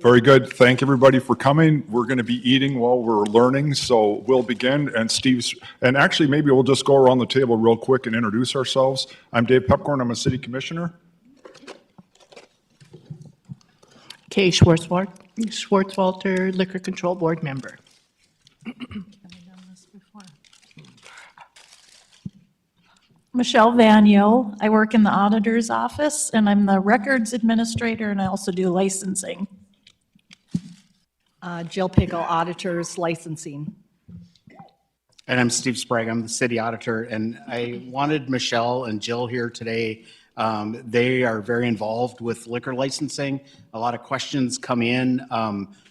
Very good. Thank everybody for coming. We're going to be eating while we're learning, so we'll begin. And actually, maybe we'll just go around the table real quick and introduce ourselves. I'm Dave Pepcorn. I'm a city commissioner. Kay Schwartzwalter, Liquor Control Board member. Michelle Vanyo. I work in the auditor's office, and I'm the records administrator, and I also do licensing. Jill Pickle, auditors licensing. And I'm Steve Sprague. I'm the city auditor, and I wanted Michelle and Jill here today. They are very involved with liquor licensing. A lot of questions come in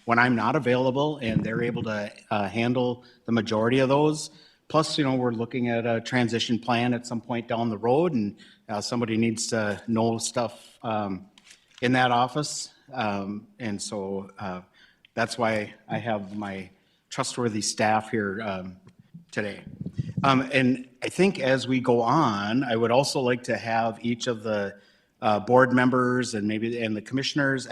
when I'm not available, and they're able to handle the majority of those. Plus, we're looking at a transition plan at some point down the road, and somebody needs to know stuff in that office. And so that's why I have my trustworthy staff here today. And I think as we go on, I would also like to have each of the board members and the commissioners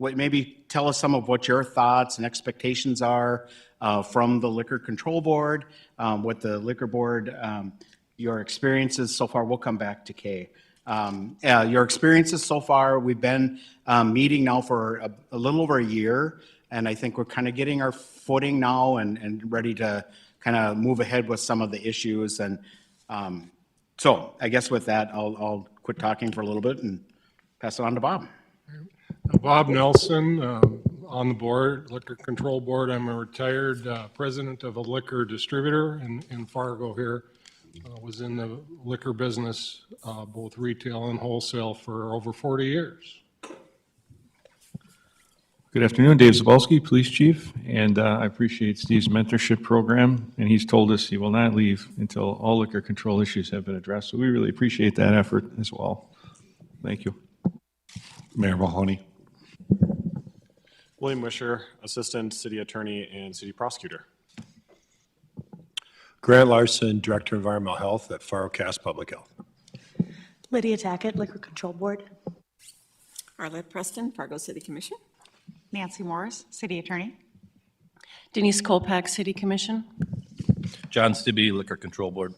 maybe tell us some of what your thoughts and expectations are from the Liquor Control Board, what the Liquor Board, your experiences so far. We'll come back to Kay. Your experiences so far, we've been meeting now for a little over a year, and I think we're kind of getting our footing now and ready to kind of move ahead with some of the issues. And so I guess with that, I'll quit talking for a little bit and pass it on to Bob. Bob Nelson, on the board, Liquor Control Board. I'm a retired president of a liquor distributor in Fargo here. Was in the liquor business, both retail and wholesale, for over 40 years. Good afternoon, Dave Zabalski, Police Chief, and I appreciate Steve's mentorship program, and he's told us he will not leave until all liquor control issues have been addressed, so we really appreciate that effort as well. Thank you. Mayor Mahoney. William Wisher, Assistant City Attorney and City Prosecutor. Grant Larson, Director of Environmental Health at Fargo-Cass Public Health. Lydia Tackett, Liquor Control Board. Arlette Preston, Fargo City Commission. Nancy Morris, City Attorney. Denise Kolpak, City Commission. John Stibbe, Liquor Control Board.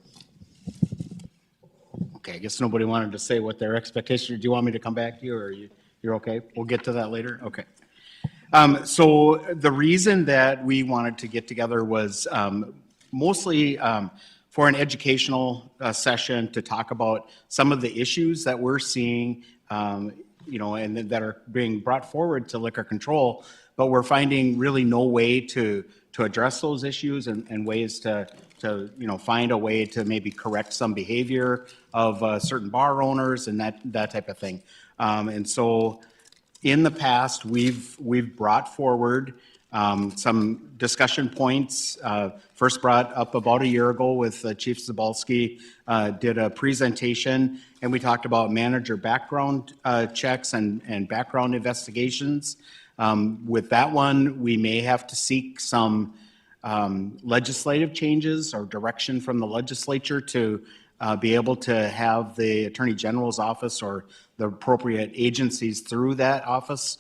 Okay, I guess nobody wanted to say what their expectations. Do you want me to come back to you, or you're okay? We'll get to that later. Okay. So the reason that we wanted to get together was mostly for an educational session to talk about some of the issues that we're seeing, and that are being brought forward to liquor control, but we're finding really no way to address those issues and ways to find a way to maybe correct some behavior of certain bar owners and that type of thing. And so in the past, we've brought forward some discussion points, first brought up about a year ago with Chief Zabalski, did a presentation, and we talked about manager background checks and background investigations. With that one, we may have to seek some legislative changes or direction from the legislature to be able to have the Attorney General's office or the appropriate agencies through that office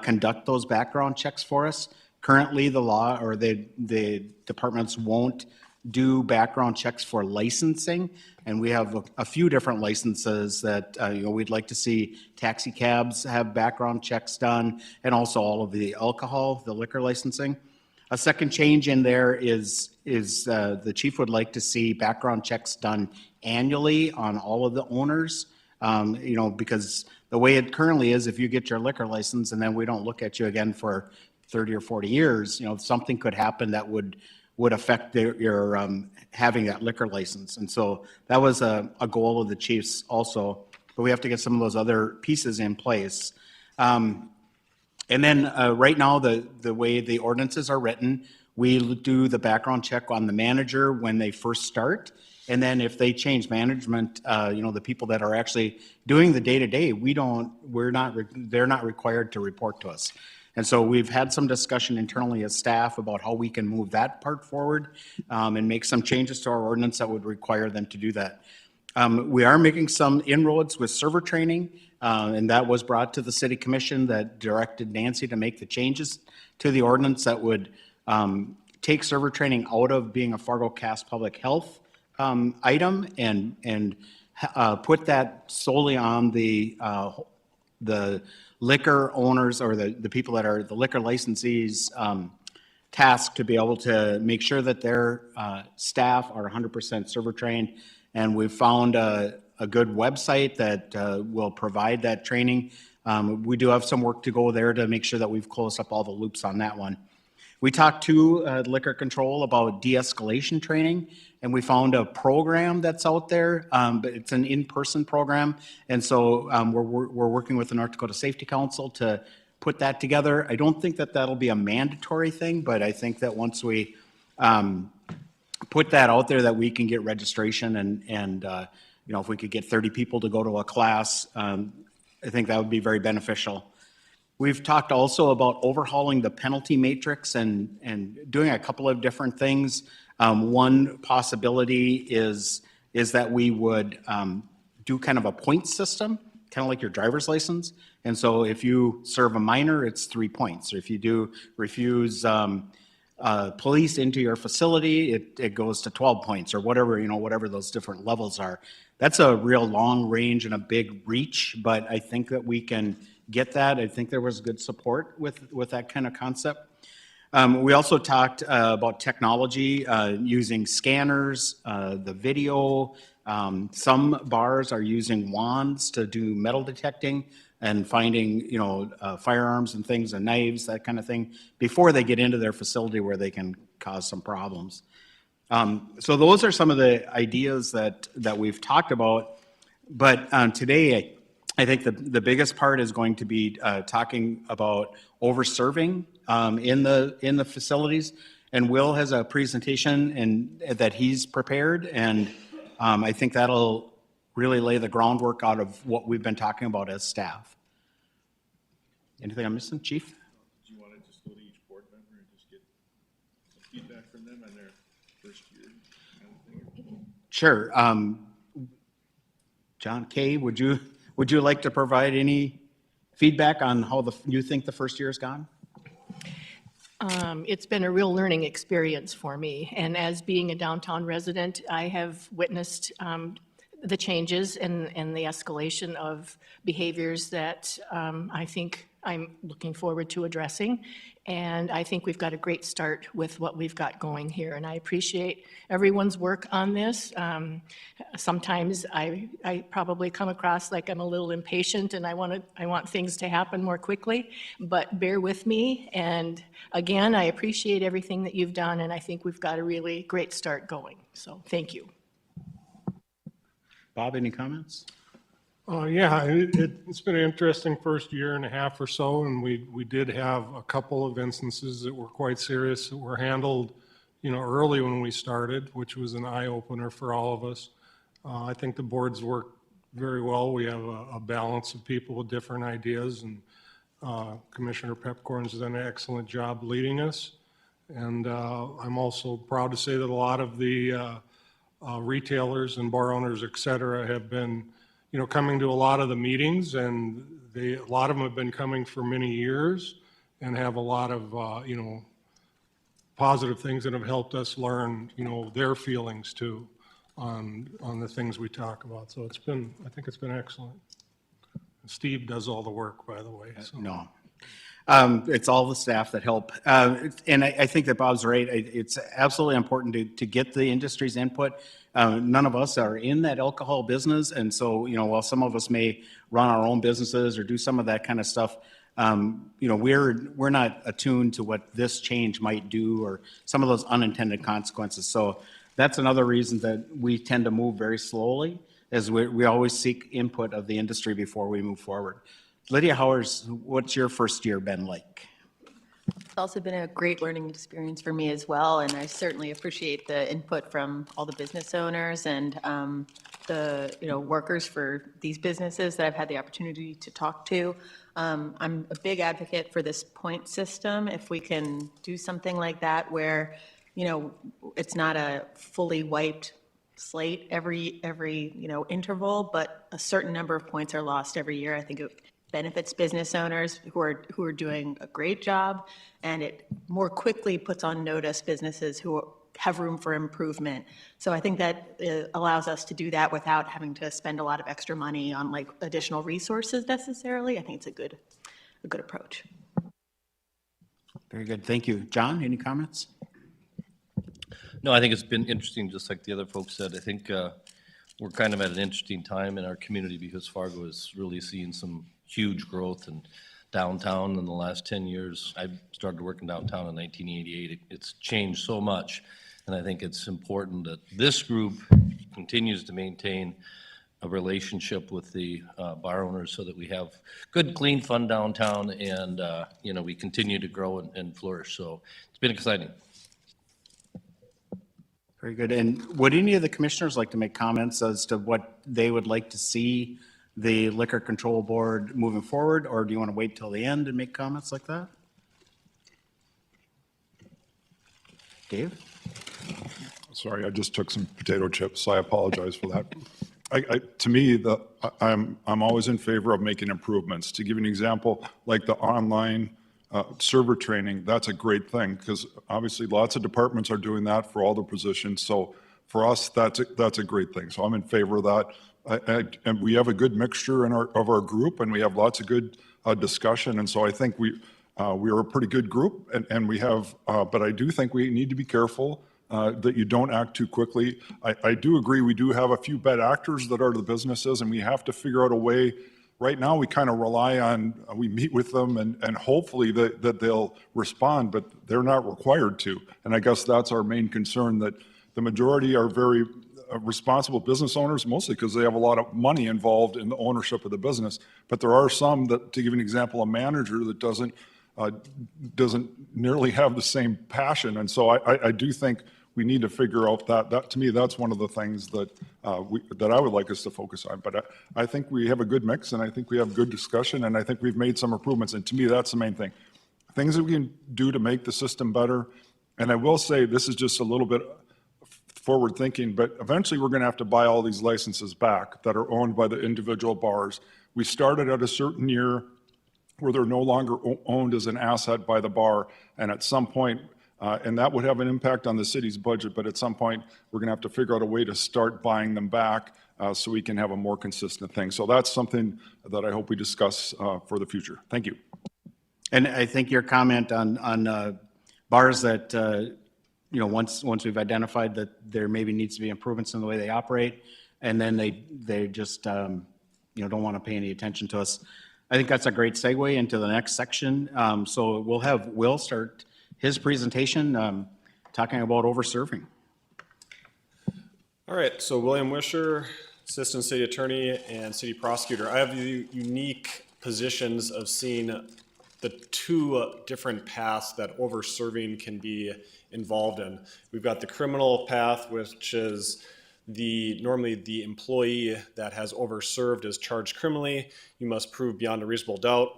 conduct those background checks for us. Currently, the law or the departments won't do background checks for licensing, and we have a few different licenses that we'd like to see. Taxi cabs have background checks done, and also all of the alcohol, the liquor licensing. A second change in there is the chief would like to see background checks done annually on all of the owners, because the way it currently is, if you get your liquor license and then we don't look at you again for 30 or 40 years, something could happen that would affect your having that liquor license. And so that was a goal of the chiefs also, but we have to get some of those other pieces in place. And then right now, the way the ordinances are written, we do the background check on the manager when they first start. And then if they change management, the people that are actually doing the day-to-day, they're not required to report to us. And so we've had some discussion internally as staff about how we can move that part forward and make some changes to our ordinance that would require them to do that. We are making some inroads with server training. And that was brought to the city commission that directed Nancy to make the changes to the ordinance that would take server training out of being a Fargo Cass Public Health item and put that solely on the liquor owners or the people that are the liquor licensees task to be able to make sure that their staff are 100% server trained. And we've found a good website that will provide that training. We do have some work to go there to make sure that we've closed up all the loops on that one. We talked to Liquor Control about de-escalation training, and we found a program that's out there, but it's an in-person program. And so we're working with the North Dakota Safety Council to put that together. I don't think that that'll be a mandatory thing, but I think that once we put that out there, that we can get registration and you know, if we could get 30 people to go to a class, I think that would be very beneficial. We've talked also about overhauling the penalty matrix and doing a couple of different things. One possibility is that we would do kind of a point system, kind of like your driver's license. And so if you serve a minor, it's 3 points. Or if you do refuse police into your facility, it goes to 12 points or whatever, you know, whatever those different levels are. That's a real long range and a big reach, but I think that we can get that. I think there was good support with that kind of concept. We also talked about technology, using scanners, the video. Some bars are using wands to do metal detecting and finding, you know, firearms and things and knives, that kind of thing, before they get into their facility where they can cause some problems. So those are some of the ideas that we've talked about. But today, I think the biggest part is going to be talking about over-serving in the facilities. And Will has a presentation that he's prepared, and I think that'll really lay the groundwork out of what we've been talking about as staff. Anything I'm missing, Chief? Do you want to just go to each board member and just get some feedback from them on their first year kind of thing? Sure. John Kay, would you like to provide any feedback on how you think the first year has gone? It's been a real learning experience for me. And as being a downtown resident, I have witnessed the changes and the escalation of behaviors that I think I'm looking forward to addressing. And I think we've got a great start with what we've got going here. And I appreciate everyone's work on this. Sometimes I probably come across like I'm a little impatient and I want things to happen more quickly, but bear with me. And again, I appreciate everything that you've done, and I think we've got a really great start going. So thank you. Bob, any comments? Yeah, it's been an interesting first year and a half or so, and we did have a couple of instances that were quite serious that were handled, you know, early when we started, which was an eye-opener for all of us. I think the boards work very well. We have a balance of people with different ideas, and Commissioner Pepcorn's done an excellent job leading us. And I'm also proud to say that a lot of the retailers and bar owners, et cetera, have been, you know, coming to a lot of the meetings, and a lot of them have been coming for many years and have a lot of, you know, positive things that have helped us learn, you know, their feelings too on the things we talk about. So I think it's been excellent. Steve does all the work, by the way. So. No. It's all the staff that help. And I think that Bob's right. It's absolutely important to get the industry's input. None of us are in that alcohol business. And so, you know, while some of us may run our own businesses or do some of that kind of stuff, you know, we're not attuned to what this change might do or some of those unintended consequences. So that's another reason that we tend to move very slowly, is we always seek input of the industry before we move forward. Lydia Howers, what's your first year been like? It's also been a great learning experience for me as well, and I certainly appreciate the input from all the business owners and the workers for these businesses that I've had the opportunity to talk to. I'm a big advocate for this point system. If we can do something like that where, you know, it's not a fully wiped slate every interval, but a certain number of points are lost every year. I think it benefits business owners who are doing a great job, and it more quickly puts on notice businesses who have room for improvement. So I think that allows us to do that without having to spend a lot of extra money on like additional resources necessarily. I think it's a good approach. Very good. Thank you. John, any comments? No, I think it's been interesting, just like the other folks said. I think we're kind of at an interesting time in our community because Fargo is really seeing some huge growth in downtown in the last 10 years. I started working downtown in 1988. It's changed so much, and I think it's important that this group continues to maintain a relationship with the bar owners so that we have good, clean, fun downtown, and we continue to grow and flourish. So it's been exciting. Very good. And would any of the commissioners like to make comments as to what they would like to see the Liquor Control Board moving forward, or do you want to wait till the end and make comments like that? Dave? Sorry, I just took some potato chips, so I apologize for that. To me, I'm always in favor of making improvements. To give you an example, like the online server training, that's a great thing because obviously lots of departments are doing that for all the positions. So for us, that's a great thing. So I'm in favor of that. And we have a good mixture of our group, and we have lots of good discussion. And so I think we are a pretty good group, and we have. But I do think we need to be careful that you don't act too quickly. I do agree. We do have a few bad actors that are the businesses, and we have to figure out a way. Right now, we kind of rely on, we meet with them and hopefully that they'll respond, but they're not required to. And I guess that's our main concern, that the majority are very responsible business owners, mostly because they have a lot of money involved in the ownership of the business. But there are some that, to give an example, a manager that doesn't nearly have the same passion. And so I do think we need to figure out that to me, that's one of the things that that I would like us to focus on. But I think we have a good mix, and I think we have good discussion, and I think we've made some improvements. And to me, that's the main thing. Things that we can do to make the system better. And I will say, this is just a little bit forward thinking, but eventually we're going to have to buy all these licenses back that are owned by the individual bars. We started at a certain year where they're no longer owned as an asset by the bar, and at some point, and that would have an impact on the city's budget, but at some point, we're going to have to figure out a way to start buying them back so we can have a more consistent thing. So that's something that I hope we discuss for the future. Thank you. And I think your comment on bars that, once we've identified that there maybe needs to be improvements in the way they operate, and then they just, don't want to pay any attention to us. I think that's a great segue into the next section. So we'll have Will start his presentation talking about over-serving. All right, so William Wisher, Assistant City Attorney and City Prosecutor. I have the unique positions of seeing the two different paths that over-serving can be involved in. We've got the criminal path, which is normally the employee that has over-served is charged criminally. You must prove beyond a reasonable doubt.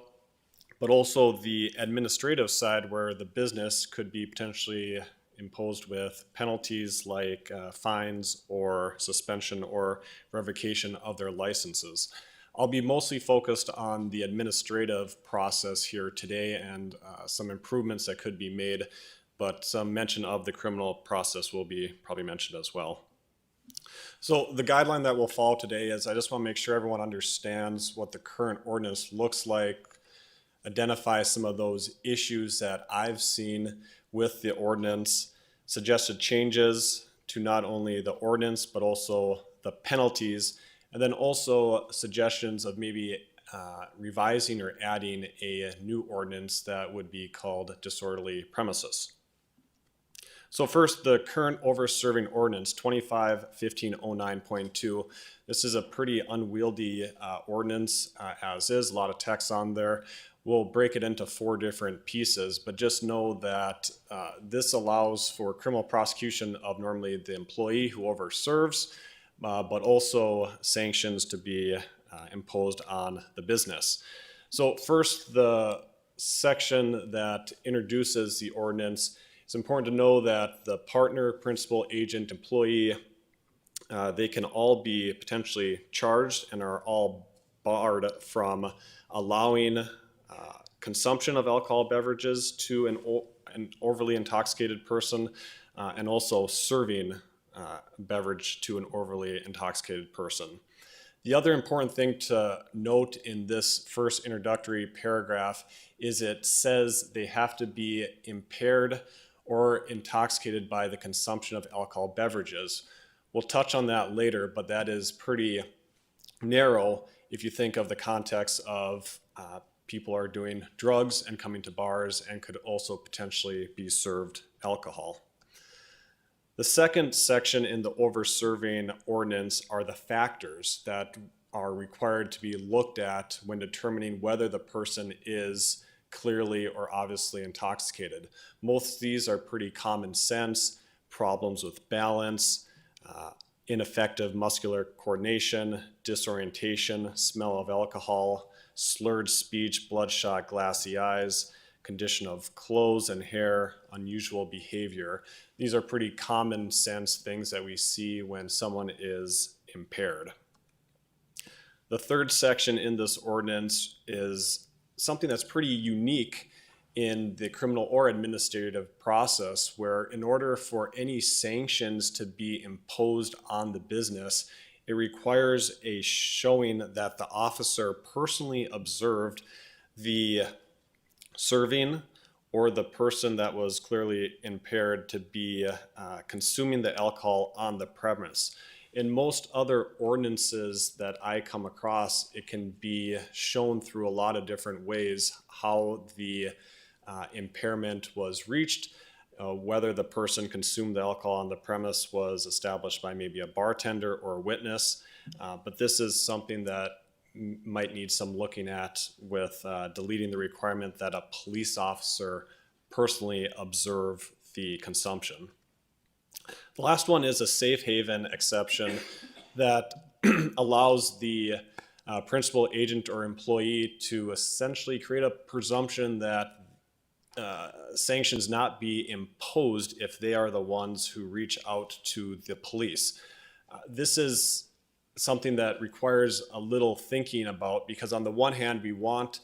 But also the administrative side, where the business could be potentially imposed with penalties like fines or suspension or revocation of their licenses. I'll be mostly focused on the administrative process here today and some improvements that could be made, but some mention of the criminal process will be probably mentioned as well. So the guideline that we'll follow today is I just want to make sure everyone understands what the current ordinance looks like, identify some of those issues that I've seen with the ordinance, suggested changes to not only the ordinance, but also the penalties, and then also suggestions of maybe revising or adding a new ordinance that would be called disorderly premises. So first, the current over-serving ordinance, 25-1509.2. This is a pretty unwieldy ordinance as is, a lot of text on there. We'll break it into 4 different pieces, but just know that this allows for criminal prosecution of normally the employee who overserves, but also sanctions to be imposed on the business. So first, the section that introduces the ordinance, it's important to know that the partner, principal, agent, employee they can all be potentially charged and are all barred from allowing consumption of alcohol beverages to an overly intoxicated person, and also serving beverage to an overly intoxicated person. The other important thing to note in this first introductory paragraph is it says they have to be impaired or intoxicated by the consumption of alcohol beverages. We'll touch on that later, but that is pretty narrow if you think of the context of people are doing drugs and coming to bars and could also potentially be served alcohol. The second section in the over-serving ordinance are the factors that are required to be looked at when determining whether the person is clearly or obviously intoxicated. Most of these are pretty common sense: problems with balance, ineffective muscular coordination, disorientation, smell of alcohol, slurred speech, bloodshot, glassy eyes, condition of clothes and hair, unusual behavior. These are pretty common sense things that we see when someone is impaired. The third section in this ordinance is something that's pretty unique in the criminal or administrative process, where in order for any sanctions to be imposed on the business, it requires a showing that the officer personally observed the serving or the person that was clearly impaired to be consuming the alcohol on the premise. In most other ordinances that I come across, it can be shown through a lot of different ways how the impairment was reached. Whether the person consumed the alcohol on the premise was established by maybe a bartender or a witness, but this is something that might need some looking at with deleting the requirement that a police officer personally observe the consumption. The last one is a safe haven exception that allows the principal, agent, or employee to essentially create a presumption that sanctions not be imposed if they are the ones who reach out to the police. This is something that requires a little thinking about, because on the one hand, we want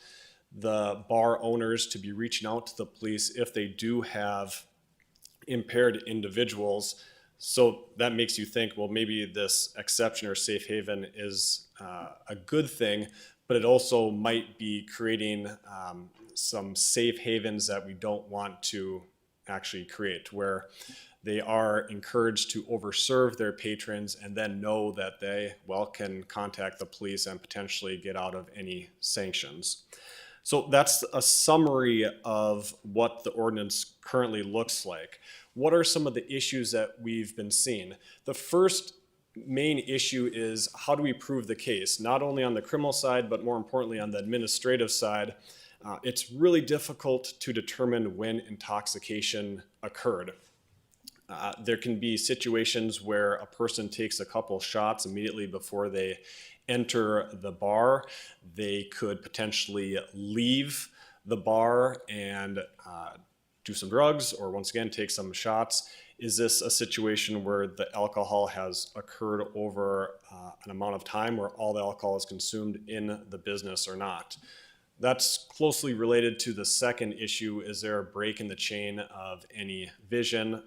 the bar owners to be reaching out to the police if they do have impaired individuals. So that makes you think, well, maybe this exception or safe haven is a good thing, but it also might be creating some safe havens that we don't want to actually create, where they are encouraged to overserve their patrons and then know that they, well, can contact the police and potentially get out of any sanctions. So that's a summary of what the ordinance currently looks like. What are some of the issues that we've been seeing? The first main issue is, how do we prove the case? Not only on the criminal side, but more importantly on the administrative side. It's really difficult to determine when intoxication occurred. There can be situations where a person takes a couple shots immediately before they enter the bar. They could potentially leave the bar and do some drugs, or once again take some shots. Is this a situation where the alcohol has occurred over an amount of time where all the alcohol is consumed in the business or not? That's closely related to the second issue: is there a break in the chain of any vision?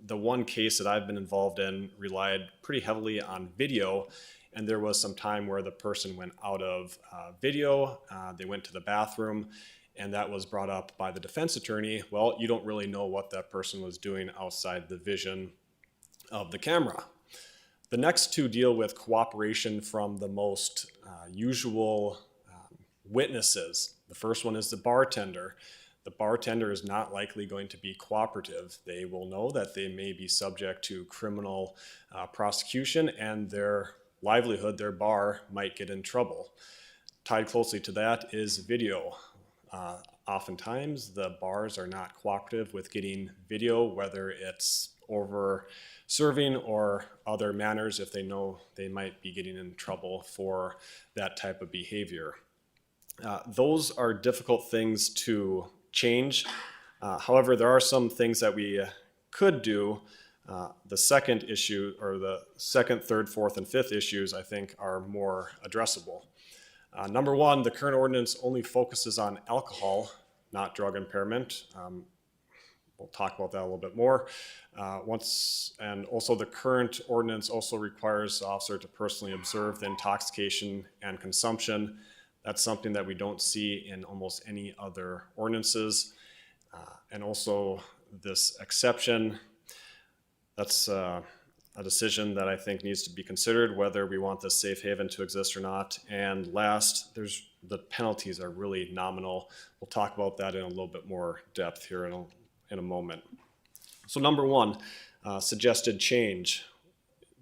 The one case that I've been involved in relied pretty heavily on video, and there was some time where the person went out of video, they went to the bathroom, and that was brought up by the defense attorney. Well, you don't really know what that person was doing outside the vision of the camera. The next two deal with cooperation from the most usual witnesses. The first one is the bartender. The bartender is not likely going to be cooperative. They will know that they may be subject to criminal prosecution, and their livelihood, their bar, might get in trouble. Tied closely to that is video. Oftentimes, the bars are not cooperative with getting video, whether it's over serving or other manners, if they know they might be getting in trouble for that type of behavior. Those are difficult things to change. However, there are some things that we could do. The second issue, or the second, third, fourth, and fifth issues, I think are more addressable. Number one, the current ordinance only focuses on alcohol, not drug impairment. We'll talk about that a little bit more. And also the current ordinance also requires the officer to personally observe the intoxication and consumption. That's something that we don't see in almost any other ordinances. And also this exception, that's a decision that I think needs to be considered, whether we want this safe haven to exist or not. And last, the penalties are really nominal. We'll talk about that in a little bit more depth here in a moment. So number one, suggested change.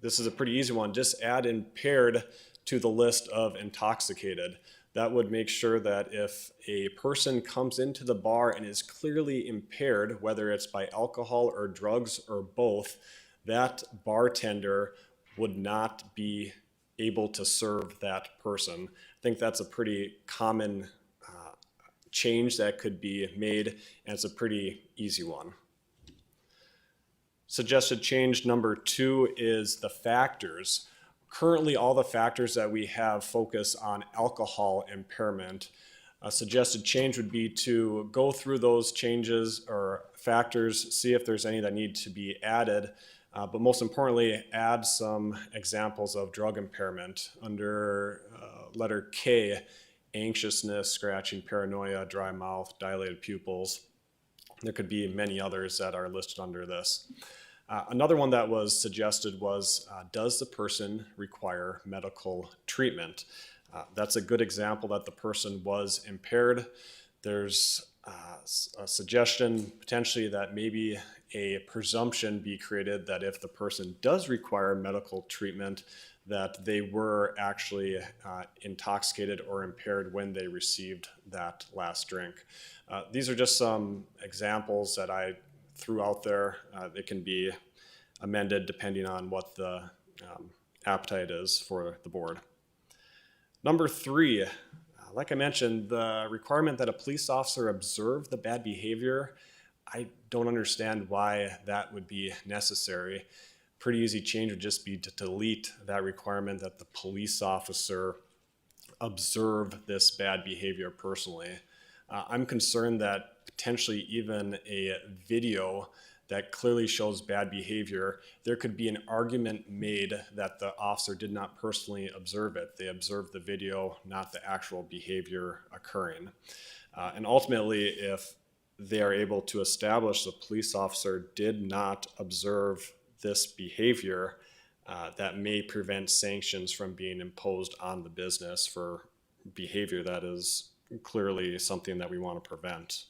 This is a pretty easy one. Just add impaired to the list of intoxicated. That would make sure that if a person comes into the bar and is clearly impaired, whether it's by alcohol or drugs or both, that bartender would not be able to serve that person. I think that's a pretty common change that could be made, and it's a pretty easy one. Suggested change number two is the factors. Currently, all the factors that we have focus on alcohol impairment. A suggested change would be to go through those changes or factors, see if there's any that need to be added, but most importantly, add some examples of drug impairment under letter K, anxiousness, scratching, paranoia, dry mouth, dilated pupils. There could be many others that are listed under this. Another one that was suggested was, does the person require medical treatment? That's a good example that the person was impaired. There's a suggestion potentially that maybe a presumption be created that if the person does require medical treatment, that they were actually intoxicated or impaired when they received that last drink. These are just some examples that I threw out there. They can be amended depending on what the appetite is for the board. Number three, like I mentioned, the requirement that a police officer observe the bad behavior, I don't understand why that would be necessary. Pretty easy change would just be to delete that requirement that the police officer observe this bad behavior personally. I'm concerned that potentially even a video that clearly shows bad behavior, there could be an argument made that the officer did not personally observe it. They observed the video, not the actual behavior occurring. And ultimately, if they are able to establish the police officer did not observe this behavior, that may prevent sanctions from being imposed on the business for behavior that is clearly something that we want to prevent.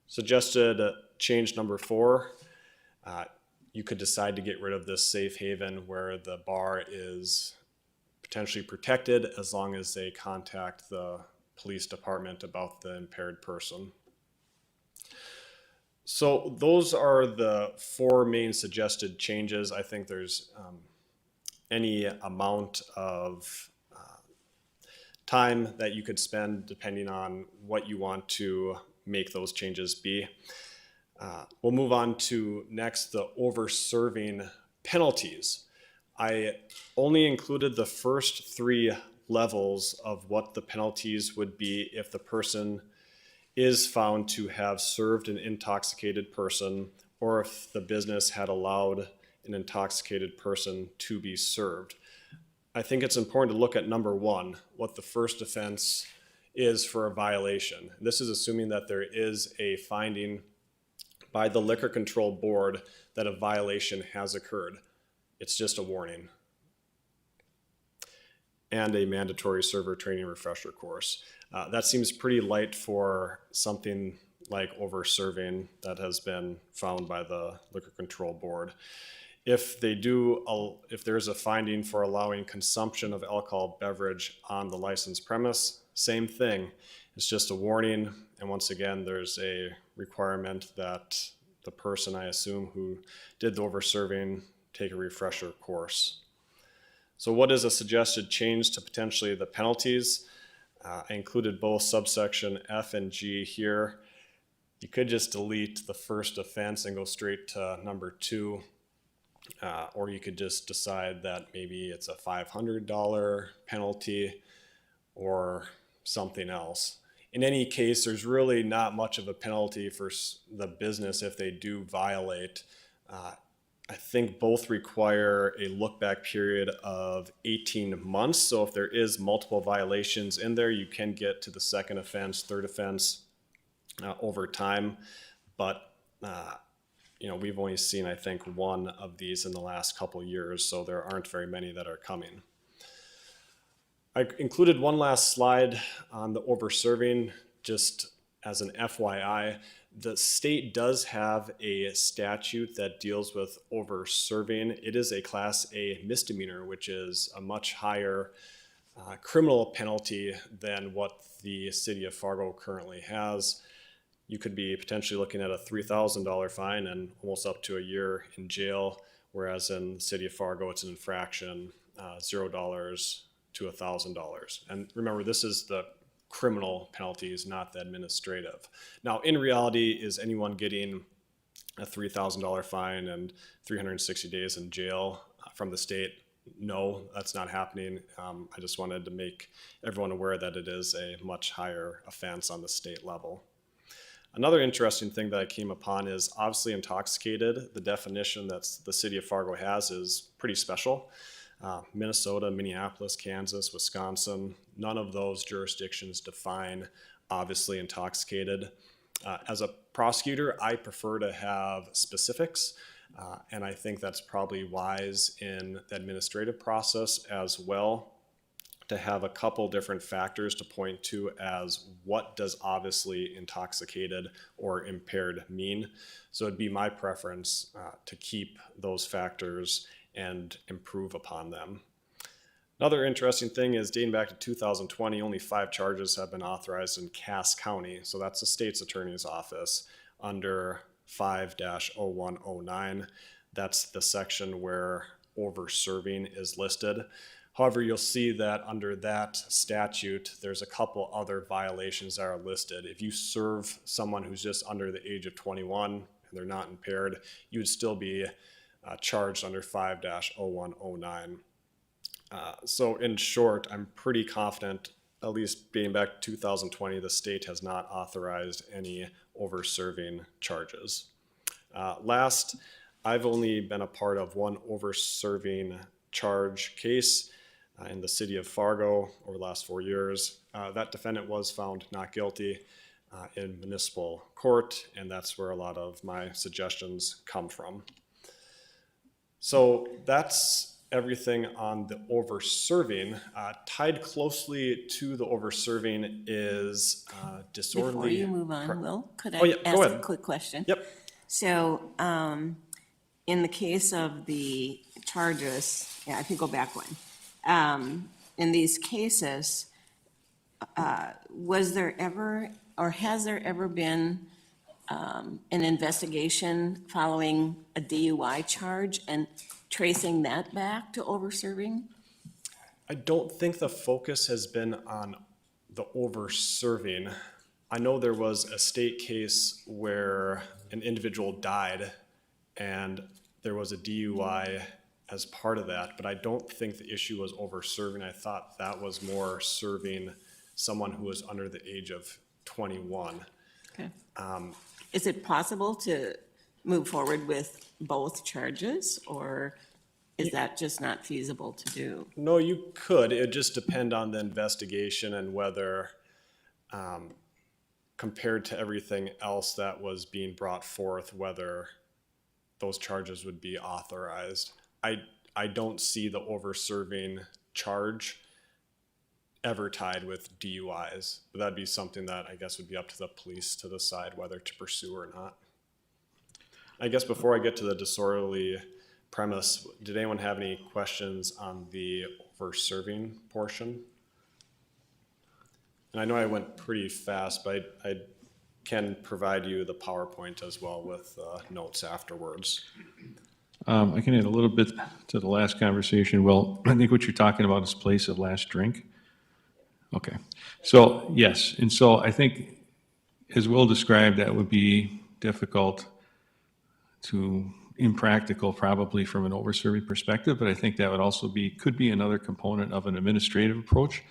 Suggested change number four, you could decide to get rid of this safe haven where the bar is potentially protected as long as they contact the police department about the impaired person. So those are the four main suggested changes. I think there's any amount of time that you could spend depending on what you want to make those changes be. We'll move on to next, the over-serving penalties. I only included the first three levels of what the penalties would be if the person is found to have served an intoxicated person, or if the business had allowed an intoxicated person to be served. I think it's important to look at number one, what the first offense is for a violation. This is assuming that there is a finding by the Liquor Control Board that a violation has occurred. It's just a warning. And a mandatory server training refresher course. That seems pretty light for something like over-serving that has been found by the Liquor Control Board. If there's a finding for allowing consumption of alcohol beverage on the licensed premise, same thing. It's just a warning, and once again, there's a requirement that the person, I assume, who did the over-serving take a refresher course. So what is a suggested change to potentially the penalties? I included both subsection F and G here. You could just delete the first offense and go straight to number two. Or you could just decide that maybe it's a $500 penalty or something else. In any case, there's really not much of a penalty for the business if they do violate. I think both require a look-back period of 18 months. So if there is multiple violations in there, you can get to the second offense, third offense over time. But we've only seen, I think, one of these in the last couple years, so there aren't very many that are coming. I included one last slide on the over-serving, just as an FYI. The state does have a statute that deals with over-serving. It is a Class A misdemeanor, which is a much higher criminal penalty than what the city of Fargo currently has. You could be potentially looking at a $3,000 fine and almost up to a year in jail, whereas in the city of Fargo, it's an infraction, $0 to $1,000. And remember, this is the criminal penalties, not the administrative. Now, in reality, is anyone getting a $3,000 fine and 360 days in jail from the state? No, that's not happening. I just wanted to make everyone aware that it is a much higher offense on the state level. Another interesting thing that I came upon is obviously intoxicated. The definition that the city of Fargo has is pretty special. Minnesota, Minneapolis, Kansas, Wisconsin, none of those jurisdictions define obviously intoxicated. As a prosecutor, I prefer to have specifics, and I think that's probably wise in the administrative process as well, to have a couple different factors to point to as what does obviously intoxicated or impaired mean. So it'd be my preference to keep those factors and improve upon them. Another interesting thing is dating back to 2020, only 5 charges have been authorized in Cass County. So that's the state's attorney's office under 5-0109. That's the section where over-serving is listed. However, you'll see that under that statute, there's a couple other violations that are listed. If you serve someone who's just under the age of 21 and they're not impaired, you would still be charged under 5-0109. So in short, I'm pretty confident, at least being back to 2020, the state has not authorized any over-serving charges. Last, I've only been a part of one over-serving charge case in the city of Fargo over the last 4 years. That defendant was found not guilty in municipal court, and that's where a lot of my suggestions come from. So that's everything on the over-serving. Tied closely to the over-serving is disorderly... Before you move on, Will, could I go ask a ahead. quick question? Yep. So in the case of the charges, I could go back one. In these cases, was there ever, or has there ever been an investigation following a DUI charge and tracing that back to over-serving? I don't think the focus has been on the over-serving. I know there was a state case where an individual died and there was a DUI as part of that, but I don't think the issue was over-serving. I thought that was more serving someone who was under the age of 21. Okay. Is it possible to move forward with both charges, or is that just not feasible to do? No, you could. It would just depend on the investigation and whether, compared to everything else that was being brought forth, whether those charges would be authorized. I don't see the over-serving charge ever tied with DUIs, but that'd be something that I guess would be up to the police to decide whether to pursue or not. I guess before I get to the disorderly premise, did anyone have any questions on the over-serving portion? And I know I went pretty fast, but I can provide you the PowerPoint as well with notes afterwards. I can add a little bit to the last conversation. Well, I think what you're talking about is place of last drink. Okay, so yes, and so I think, as Will described, that would be difficult to impractical probably from an over-serving perspective, but I think that would also could be another component of an administrative approach.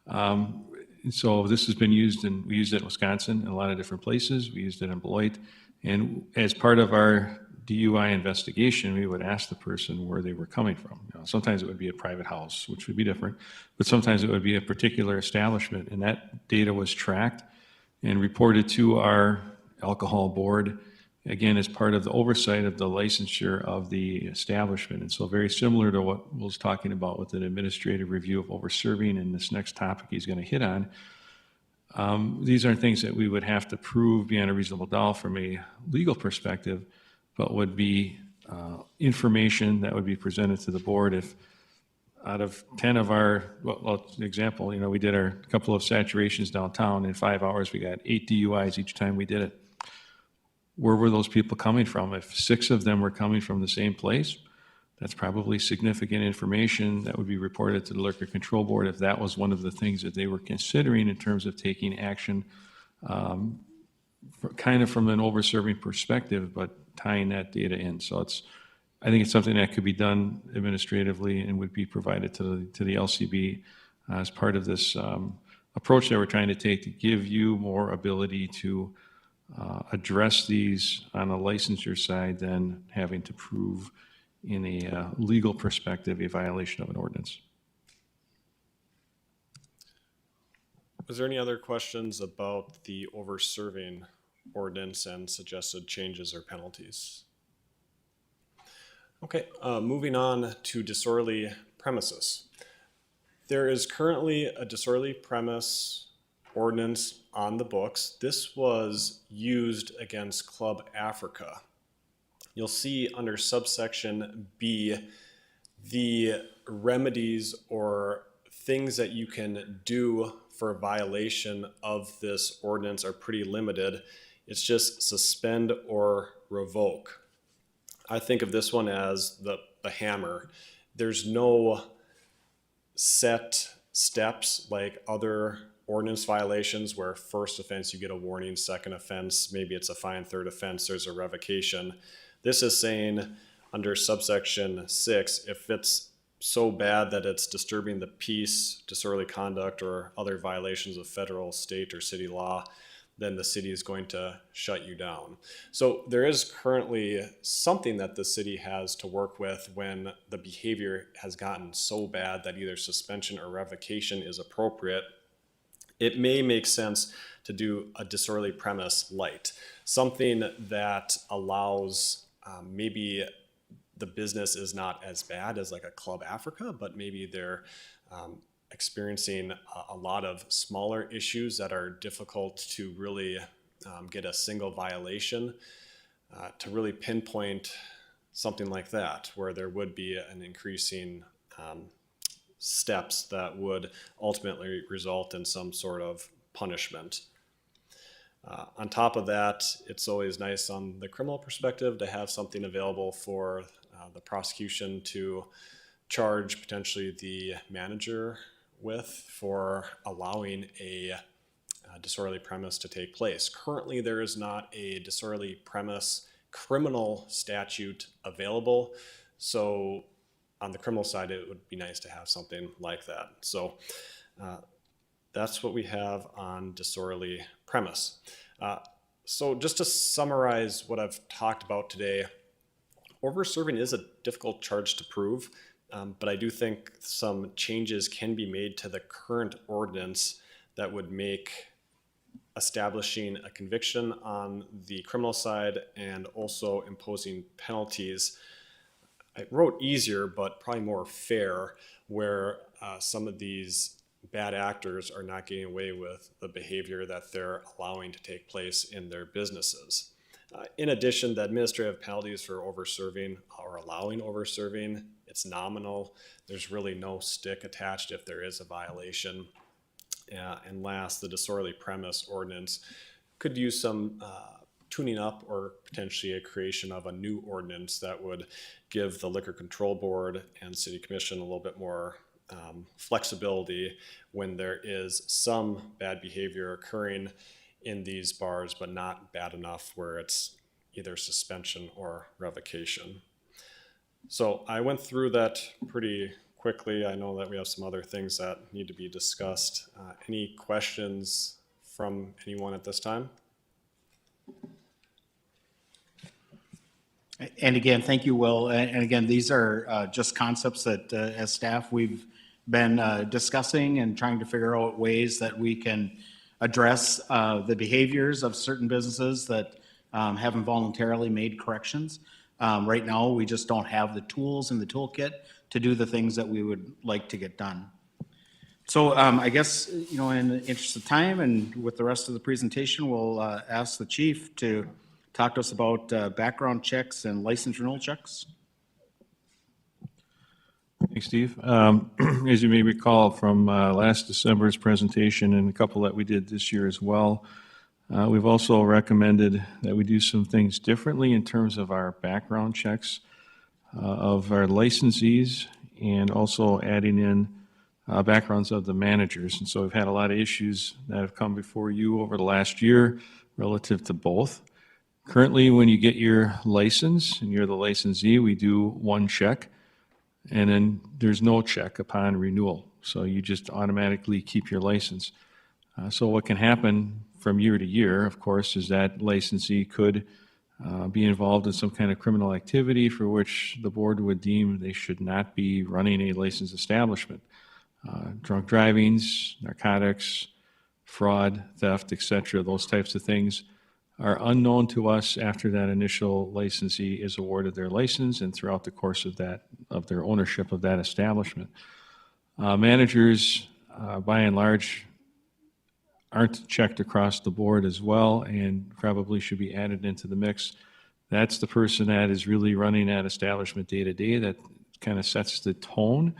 And so this has been used, and we used it in Wisconsin in a lot of different places. We used it in Beloit. And as part of our DUI investigation, we would ask the person where they were coming from. Sometimes it would be a private house, which would be different, but sometimes it would be a particular establishment. And that data was tracked and reported to our alcohol board, again, as part of the oversight of the licensure of the establishment. And so very similar to what Will's talking about with an administrative review of over-serving and this next topic he's going to hit on. These aren't things that we would have to prove beyond a reasonable doubt from a legal perspective, but would be information that would be presented to the board if out of 10 of our, well, example, we did our couple of saturations downtown. In 5 hours, we got 8 DUIs each time we did it. Where were those people coming from? If 6 of them were coming from the same place, that's probably significant information that would be reported to the Liquor Control Board if that was one of the things that they were considering in terms of taking action, kind of from an over-serving perspective, but tying that data in. So I think it's something that could be done administratively and would be provided to the LCB as part of this approach that we're trying to take to give you more ability to address these on a licensure side than having to prove in a legal perspective a violation of an ordinance. Was there any other questions about the over-serving ordinance and suggested changes or penalties? Okay, moving on to disorderly premises. There is currently a disorderly premise ordinance on the books. This was used against Club Africa. You'll see under subsection B, the remedies or things that you can do for a violation of this ordinance are pretty limited. It's just suspend or revoke. I think of this one as the hammer. There's no set steps like other ordinance violations where first offense you get a warning, second offense maybe it's a fine, third offense there's a revocation. This is saying under subsection 6, if it's so bad that it's disturbing the peace, disorderly conduct, or other violations of federal, state, or city law, then the city is going to shut you down. So there is currently something that the city has to work with when the behavior has gotten so bad that either suspension or revocation is appropriate. It may make sense to do a disorderly premise light, something that allows maybe the business is not as bad as like a Club Africa, but maybe they're experiencing a lot of smaller issues that are difficult to really get a single violation, to really pinpoint something like that, where there would be an increasing steps that would ultimately result in some sort of punishment. On top of that, it's always nice on the criminal perspective to have something available for the prosecution to charge potentially the manager with for allowing a disorderly premise to take place. Currently, there is not a disorderly premise criminal statute available. So on the criminal side, it would be nice to have something like that. So that's what we have on disorderly premise. So just to summarize what I've talked about today, over-serving is a difficult charge to prove, but I do think some changes can be made to the current ordinance that would make establishing a conviction on the criminal side and also imposing penalties, I wrote easier, but probably more fair, where some of these bad actors are not getting away with the behavior that they're allowing to take place in their businesses. In addition, the administrative penalties for over-serving or allowing over-serving, it's nominal. There's really no stick attached if there is a violation. And last, the disorderly premise ordinance could use some tuning up or potentially a creation of a new ordinance that would give the Liquor Control Board and City Commission a little bit more flexibility when there is some bad behavior occurring in these bars, but not bad enough where it's either suspension or revocation. So I went through that pretty quickly. I know that we have some other things that need to be discussed. Any questions from anyone at this time? And again, thank you, Will. And again, these are just concepts that as staff, we've been discussing and trying to figure out ways that we can address the behaviors of certain businesses that haven't voluntarily made corrections. Right now, we just don't have the tools in the toolkit to do the things that we would like to get done. So I guess, you know, in the interest of time and with the rest of the presentation, we'll ask the chief to talk to us about background checks and license renewal checks. Thanks, Steve. As you may recall from last December's presentation and a couple that we did this year as well, we've also recommended that we do some things differently in terms of our background checks of our licensees and also adding in backgrounds of the managers. And so we've had a lot of issues that have come before you over the last year relative to both. Currently, when you get your license and you're the licensee, we do one check, and then there's no check upon renewal. So you just automatically keep your license. So what can happen from year to year, of course, is that licensee could be involved in some kind of criminal activity for which the board would deem they should not be running a licensed establishment. Drunk drivings, narcotics, fraud, theft, etc., those types of things are unknown to us after that initial licensee is awarded their license and throughout the course of that, of their ownership of that establishment. Managers, by and large, aren't checked across the board as well and probably should be added into the mix. That's the person that is really running that establishment day to day that kind of sets the tone.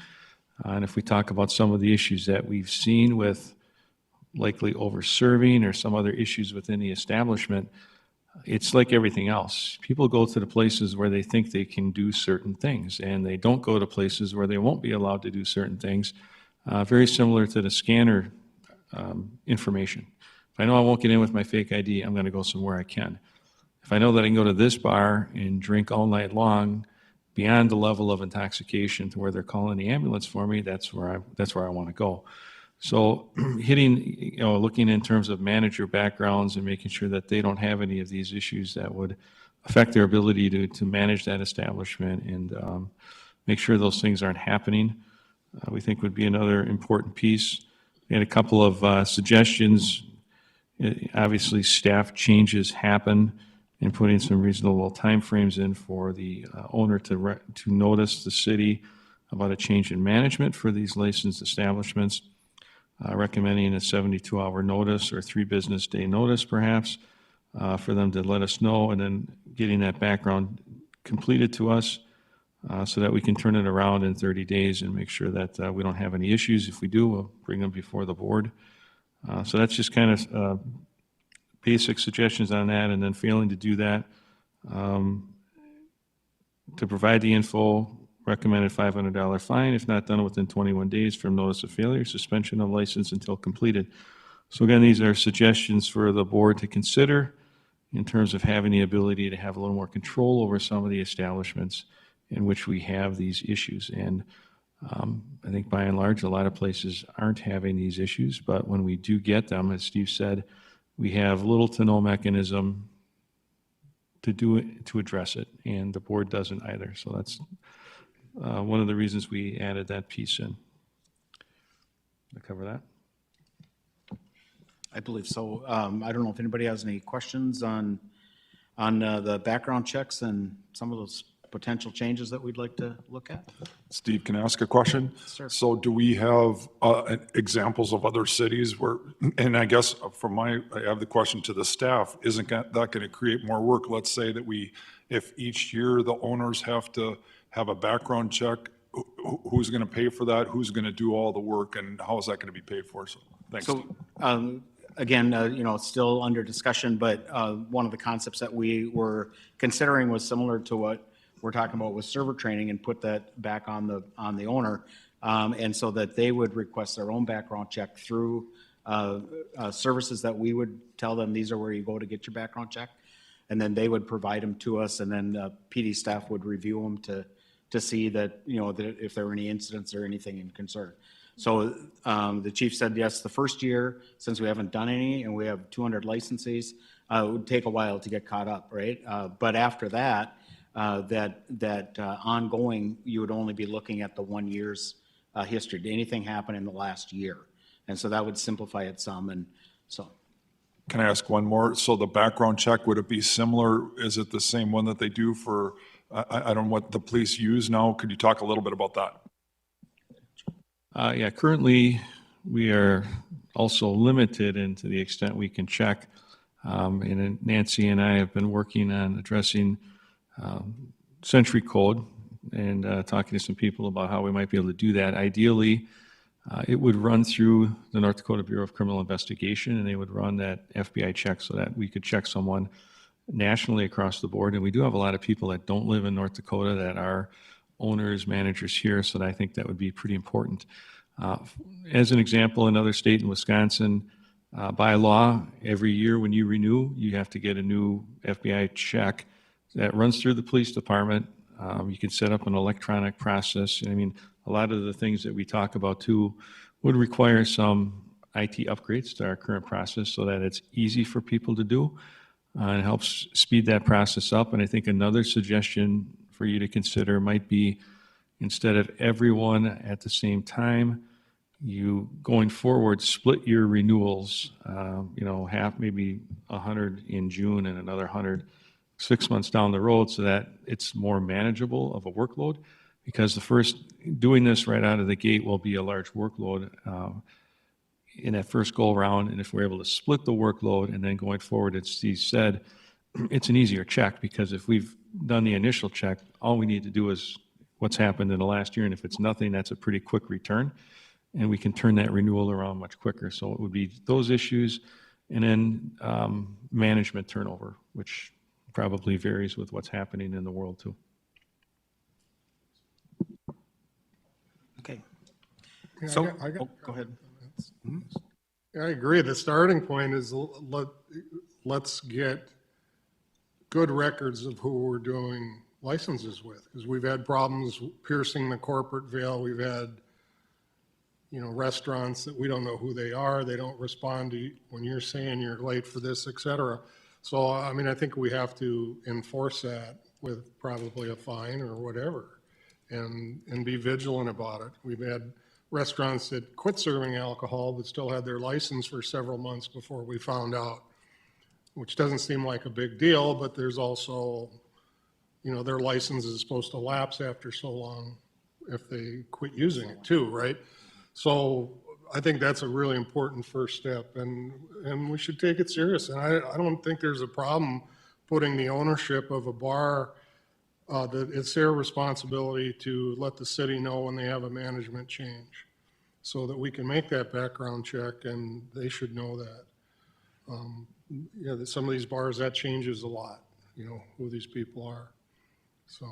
And if we talk about some of the issues that we've seen with likely over-serving or some other issues within the establishment, it's like everything else. People go to the places where they think they can do certain things, and they don't go to places where they won't be allowed to do certain things. Very similar to the scanner information. If I know I won't get in with my fake ID, I'm going to go somewhere I can. If I know that I can go to this bar and drink all night long beyond the level of intoxication to where they're calling the ambulance for me, that's where I want to go. So hitting, looking in terms of manager backgrounds and making sure that they don't have any of these issues that would affect their ability to manage that establishment and make sure those things aren't happening, we think would be another important piece. We had a couple of suggestions. Obviously, staff changes happen, and putting some reasonable timeframes in for the owner to notice the city about a change in management for these licensed establishments. Recommending a 72-hour notice or 3 business day notice perhaps for them to let us know, and then getting that background completed to us so that we can turn it around in 30 days and make sure that we don't have any issues. If we do, we'll bring them before the board. So that's just kind of basic suggestions on that, and then failing to do that, to provide the info, recommended $500 fine if not done within 21 days from notice of failure, suspension of license until completed. So again, these are suggestions for the board to consider in terms of having the ability to have a little more control over some of the establishments in which we have these issues. And I think by and large, a lot of places aren't having these issues, but when we do get them, as Steve said, we have little to no mechanism to do it, to address it, and the board doesn't either. So that's one of the reasons we added that piece in. Did I cover that? I believe so. I don't know if anybody has any questions on the background checks and some of those potential changes that we'd like to look at. Steve, can I ask a question? Sure. So do we have examples of other cities where, and I guess I have the question to the staff, isn't that going to create more work? Let's say that if each year the owners have to have a background check, who's going to pay for that? Who's going to do all the work, and how is that going to be paid for? So, thanks. So, again, it's still under discussion, but one of the concepts that we were considering was similar to what we're talking about with server training, and put that back on the owner, and so that they would request their own background check through services that we would tell them these are where you go to get your background check. and then they would provide them to us, and then PD staff would review them to see that, you know, that if there were any incidents or anything in concern. So the chief said, yes, the first year, since we haven't done any and we have 200 licensees, it would take a while to get caught up, right? But after that, ongoing, you would only be looking at the 1 year's history. Did anything happen in the last year? And so that would simplify it some, and so. Can I ask one more? So the background check, would it be similar? Is it the same one that they do for, I don't know what the police use now? Could you talk a little bit about that? Yeah, currently, we are also limited in to the extent we can check. And Nancy and I have been working on addressing century code and talking to some people about how we might be able to do that. Ideally, it would run through the North Dakota Bureau of Criminal Investigation, and they would run that FBI check so that we could check someone nationally across the board. And we do have a lot of people that don't live in North Dakota that are owners, managers here, so I think that would be pretty important. As an example, another state in Wisconsin, by law, every year when you renew, you have to get a new FBI check that runs through the police department. You can set up an electronic process. I mean, a lot of the things that we talk about too would require some IT upgrades to our current process so that it's easy for people to do and helps speed that process up. And I think another suggestion for you to consider might be, instead of everyone at the same time, you going forward split your renewals, you know, half, maybe 100 in June and another 100 6 months down the road, so that it's more manageable of a workload. Because the first, doing this right out of the gate will be a large workload in that first go around. And if we're able to split the workload and then going forward, as Steve said, it's an easier check, because if we've done the initial check, all we need to do is what's happened in the last year. And if it's nothing, that's a pretty quick return. And we can turn that renewal around much quicker. So it would be those issues, and then management turnover, which probably varies with what's happening in the world too. Okay. Yeah, So, go ahead. Yeah, I agree. The starting point is let's get good records of who we're doing licenses with, because we've had problems piercing the corporate veil. We've had, you know, restaurants that we don't know who they are. They don't respond to you when you're saying you're late for this, et cetera. So, I mean, I think we have to enforce that with probably a fine or whatever, and be vigilant about it. We've had restaurants that quit serving alcohol but still had their license for several months before we found out, which doesn't seem like a big deal, but there's also, you know, their license is supposed to lapse after so long if they quit using it too, right? So I think that's a really important first step, and we should take it serious. And I don't think there's a problem putting the ownership of a bar, that it's their responsibility to let the city know when they have a management change, so that we can make that background check, and they should know that. Yeah, that some of these bars, that changes a lot, you know, who these people are. So,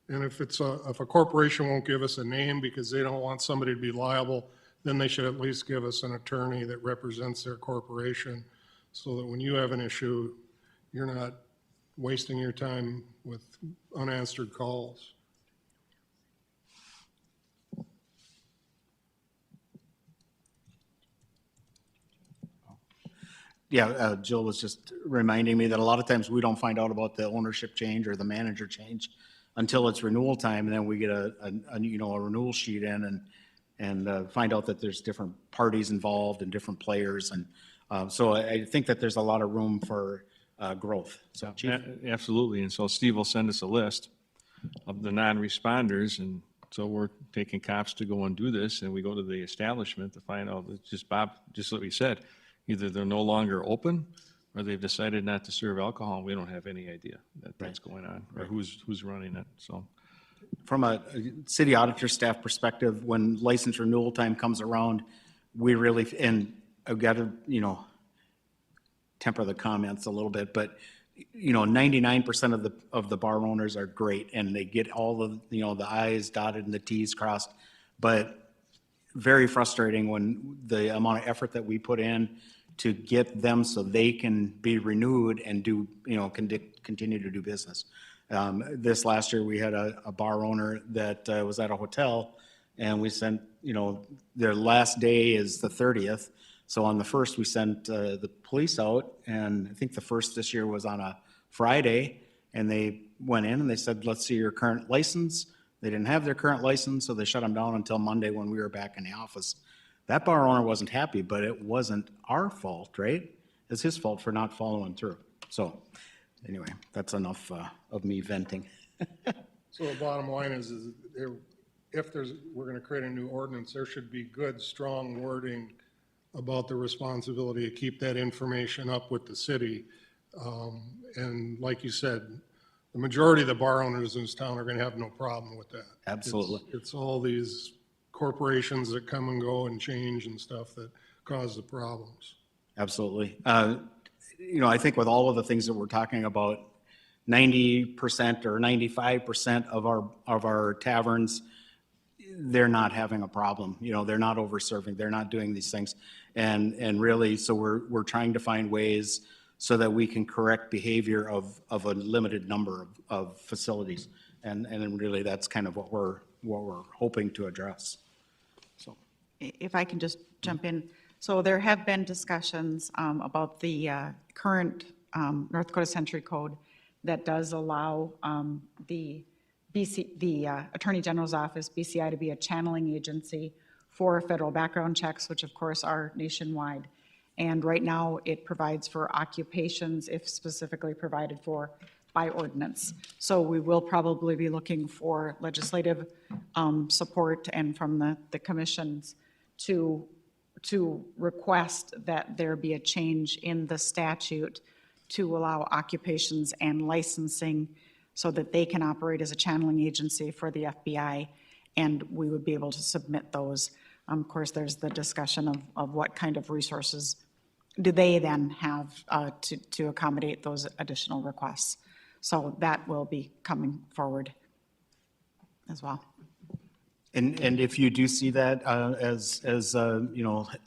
and if a corporation won't give us a name because they don't want somebody to be liable, then they should at least give us an attorney that represents their corporation, so that when you have an issue, you're not wasting your time with unanswered calls. Yeah, Jill was just reminding me that a lot of times we don't find out about the ownership change or the manager change until it's renewal time, and then we get a renewal sheet in and find out that there's different parties involved and different players, and so I think that there's a lot of room for growth. So, Chief? Absolutely. And so Steve will send us a list of the non-responders, and so we're taking cops to go and do this, and we go to the establishment to find out, just what we said, either they're no longer open or they've decided not to serve alcohol. We don't have any idea that that's going on, or who's running it. So, from a city auditor staff perspective, when license renewal time comes around, we really, and I've got to, you know, temper the comments a little bit, but, you know, 99% of the bar owners are great, and they get all of, you know, the I's dotted and the T's crossed, but very frustrating when the amount of effort that we put in to get them so they can be renewed and do, continue to do business. This last year, we had a bar owner that was at a hotel, and we sent, their last day is the 30th. So on the 1st, we sent the police out, and I think the 1st this year was on a Friday, and they went in and they said, let's see your current license. They didn't have their current license, so they shut them down until Monday when we were back in the office. That bar owner wasn't happy, but it wasn't our fault, right? It's his fault for not following through. So anyway, that's enough of me venting. So the bottom line is if we're going to create a new ordinance, there should be good, strong wording about the responsibility to keep that information up with the city. And like you said, the majority of the bar owners in this town are going to have no problem with that. Absolutely. It's all these corporations that come and go and change and stuff that cause the problems. Absolutely. I think with all of the things that we're talking about, 90% or 95% of our taverns, they're not having a problem. They're not over-serving, they're not doing these things. And really, so we're trying to find ways so that we can correct behavior of a limited number of facilities. And really, that's kind of what we're hoping to address. So, If I can just jump in. So there have been discussions about the current North Dakota Century Code that does allow the Attorney General's Office, BCI, to be a channeling agency for federal background checks, which of course are nationwide. And right now, it provides for occupations if specifically provided for by ordinance. So we will probably be looking for legislative support and from the commissions to request that there be a change in the statute to allow occupations and licensing so that they can operate as a channeling agency for the FBI, and we would be able to submit those. Of course, there's the discussion of what kind of resources do they then have to accommodate those additional requests. So that will be coming forward as well. And if you do see that as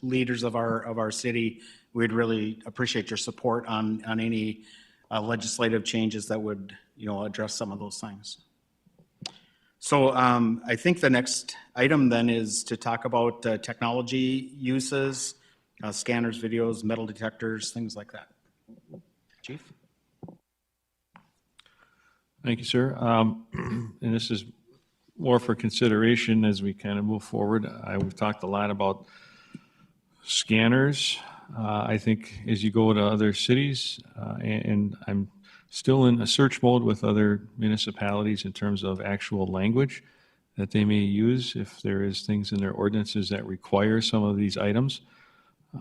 leaders of our city, we'd really appreciate your support on any legislative changes that would address some of those things. So I think the next item then is to talk about technology uses, scanners, videos, metal detectors, things like that. Chief? Thank you, sir. And this is more for consideration as we kind of move forward. We've talked a lot about scanners. I think as you go to other cities, and I'm still in a search mode with other municipalities in terms of actual language that they may use if there is things in their ordinances that require some of these items.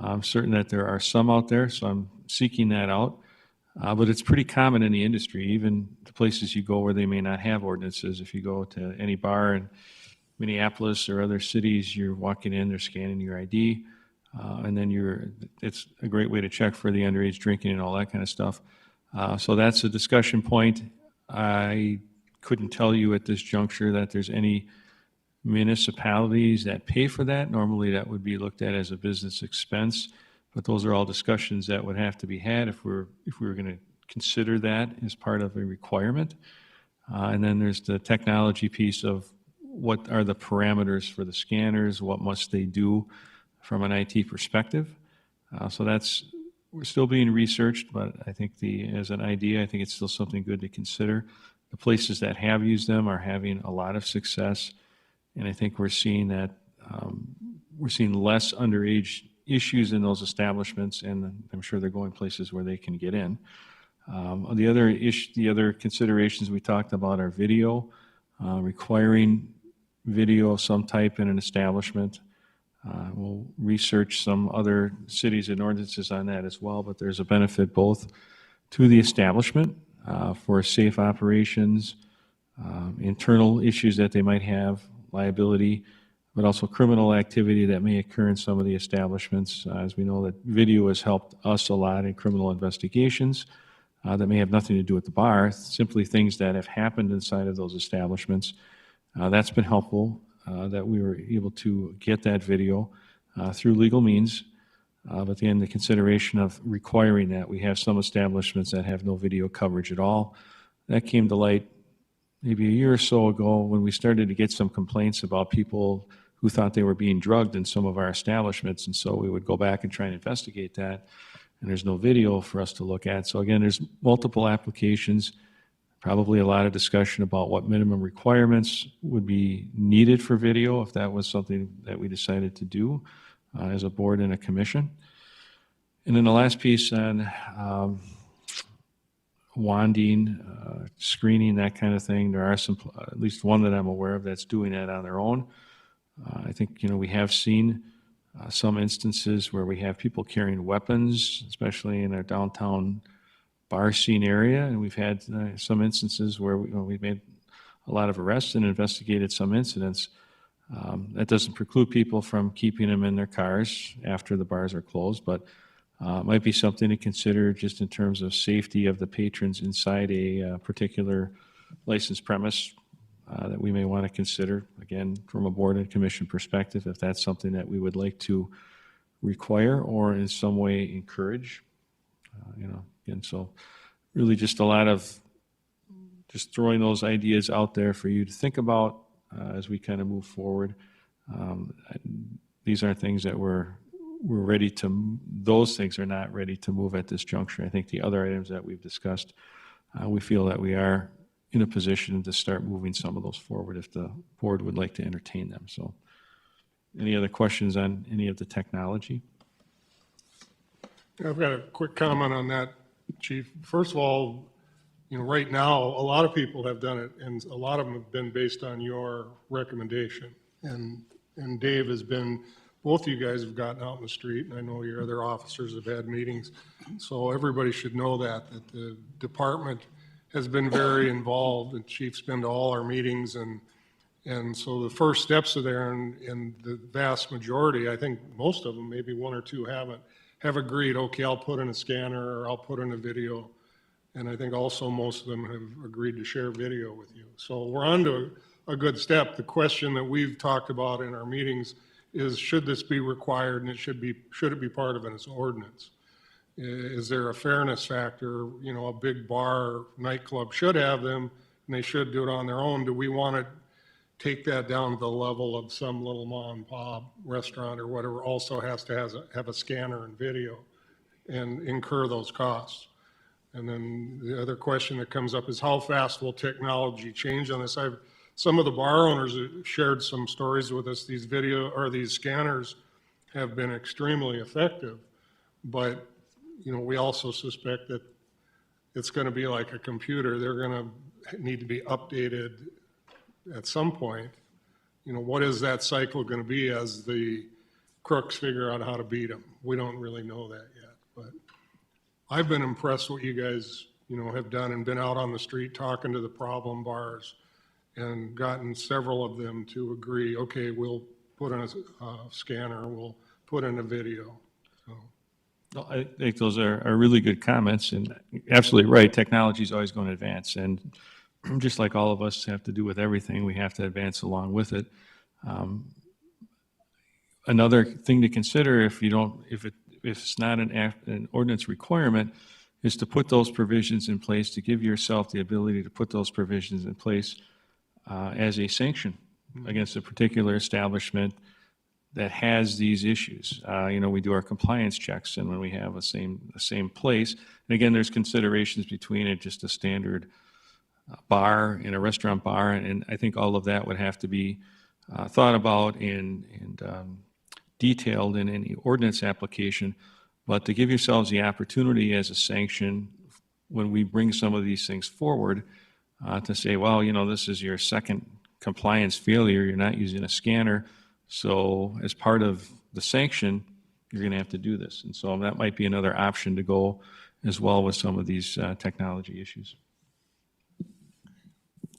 I'm certain that there are some out there, so I'm seeking that out. But it's pretty common in the industry, even the places you go where they may not have ordinances. If you go to any bar in Minneapolis or other cities, you're walking in, they're scanning your ID, and then it's a great way to check for the underage drinking and all that kind of stuff. So that's a discussion point. I couldn't tell you at this juncture that there's any municipalities that pay for that. Normally that would be looked at as a business expense, but those are all discussions that would have to be had if we were going to consider that as part of a requirement. And then there's the technology piece of what are the parameters for the scanners, what must they do from an IT perspective. So we're still being researched, but I think as an idea, I think it's still something good to consider. The places that have used them are having a lot of success, and I think we're seeing that we're seeing less underage issues in those establishments, and I'm sure they're going places where they can get in. The other considerations we talked about are video, requiring video of some type in an establishment. We'll research some other cities and ordinances on that as well, but there's a benefit both to the establishment for safe operations, internal issues that they might have, liability, but also criminal activity that may occur in some of the establishments. As we know that video has helped us a lot in criminal investigations that may have nothing to do with the bar, simply things that have happened inside of those establishments. That's been helpful that we were able to get that video through legal means. But again, the consideration of requiring that, we have some establishments that have no video coverage at all. That came to light maybe a year or so ago when we started to get some complaints about people who thought they were being drugged in some of our establishments. And so we would go back and try and investigate that. And there's no video for us to look at. So again, there's multiple applications, probably a lot of discussion about what minimum requirements would be needed for video if that was something that we decided to do as a board and a commission. And then the last piece on wanding, screening, that kind of thing. There are some, at least one that I'm aware of that's doing that on their own. I think, we have seen some instances where we have people carrying weapons, especially in our downtown bar scene area, and we've had some instances where we've made a lot of arrests and investigated some incidents. That doesn't preclude people from keeping them in their cars after the bars are closed, but might be something to consider just in terms of safety of the patrons inside a particular licensed premise that we may want to consider, again, from a board and commission perspective, if that's something that we would like to require or in some way encourage. Again, so really just a lot of just throwing those ideas out there for you to think about as we kind of move forward. These aren't things that we're ready to, those things are not ready to move at this juncture. I think the other items that we've discussed, we feel that we are in a position to start moving some of those forward if the board would like to entertain them. So any other questions on any of the technology? I've got a quick comment on that, Chief. First of all, right now, a lot of people have done it, and a lot of them have been based on your recommendation. And Dave has been, both of you guys have gotten out in the street, and I know your other officers have had meetings. So everybody should know that the department has been very involved, and chief's been to all our meetings, and so the first steps are there, and the vast majority, I think most of them, maybe one or two haven't, have agreed, okay, I'll put in a scanner or I'll put in a video. And I think also most of them have agreed to share video with you. So we're on to a good step. The question that we've talked about in our meetings is, should this be required, and should it be part of its ordinance? Is there a fairness factor? A big bar, nightclub should have them, and they should do it on their own. Do we want to take that down to the level of some little mom and pop restaurant or whatever also has to have a scanner and video and incur those costs? And then the other question that comes up is, how fast will technology change on this? Some of the bar owners shared some stories with us. These these scanners have been extremely effective, but we also suspect that it's going to be like a computer. They're going to need to be updated at some point. What is that cycle going to be as the crooks figure out how to beat them? We don't really know that yet, but I've been impressed what you guys, have done and been out on the street talking to the problem bars and gotten several of them to agree, okay, we'll put in a scanner, we'll put in a video. So. Well, I think those are really good comments, and absolutely right. Technology is always going to advance, and just like all of us have to do with everything, we have to advance along with it. Another thing to consider, if it's not an ordinance requirement, is to put those provisions in place, to give yourself the ability to put those provisions in place as a sanction against a particular establishment that has these issues. We do our compliance checks, and when we have the same place, and again, there's considerations between it, just a standard bar and a restaurant bar, and I think all of that would have to be thought about and detailed in any ordinance application. But to give yourselves the opportunity as a sanction when we bring some of these things forward to say, well, this is your second compliance failure, you're not using a scanner, so as part of the sanction, you're going to have to do this. And so that might be another option to go as well with some of these technology issues.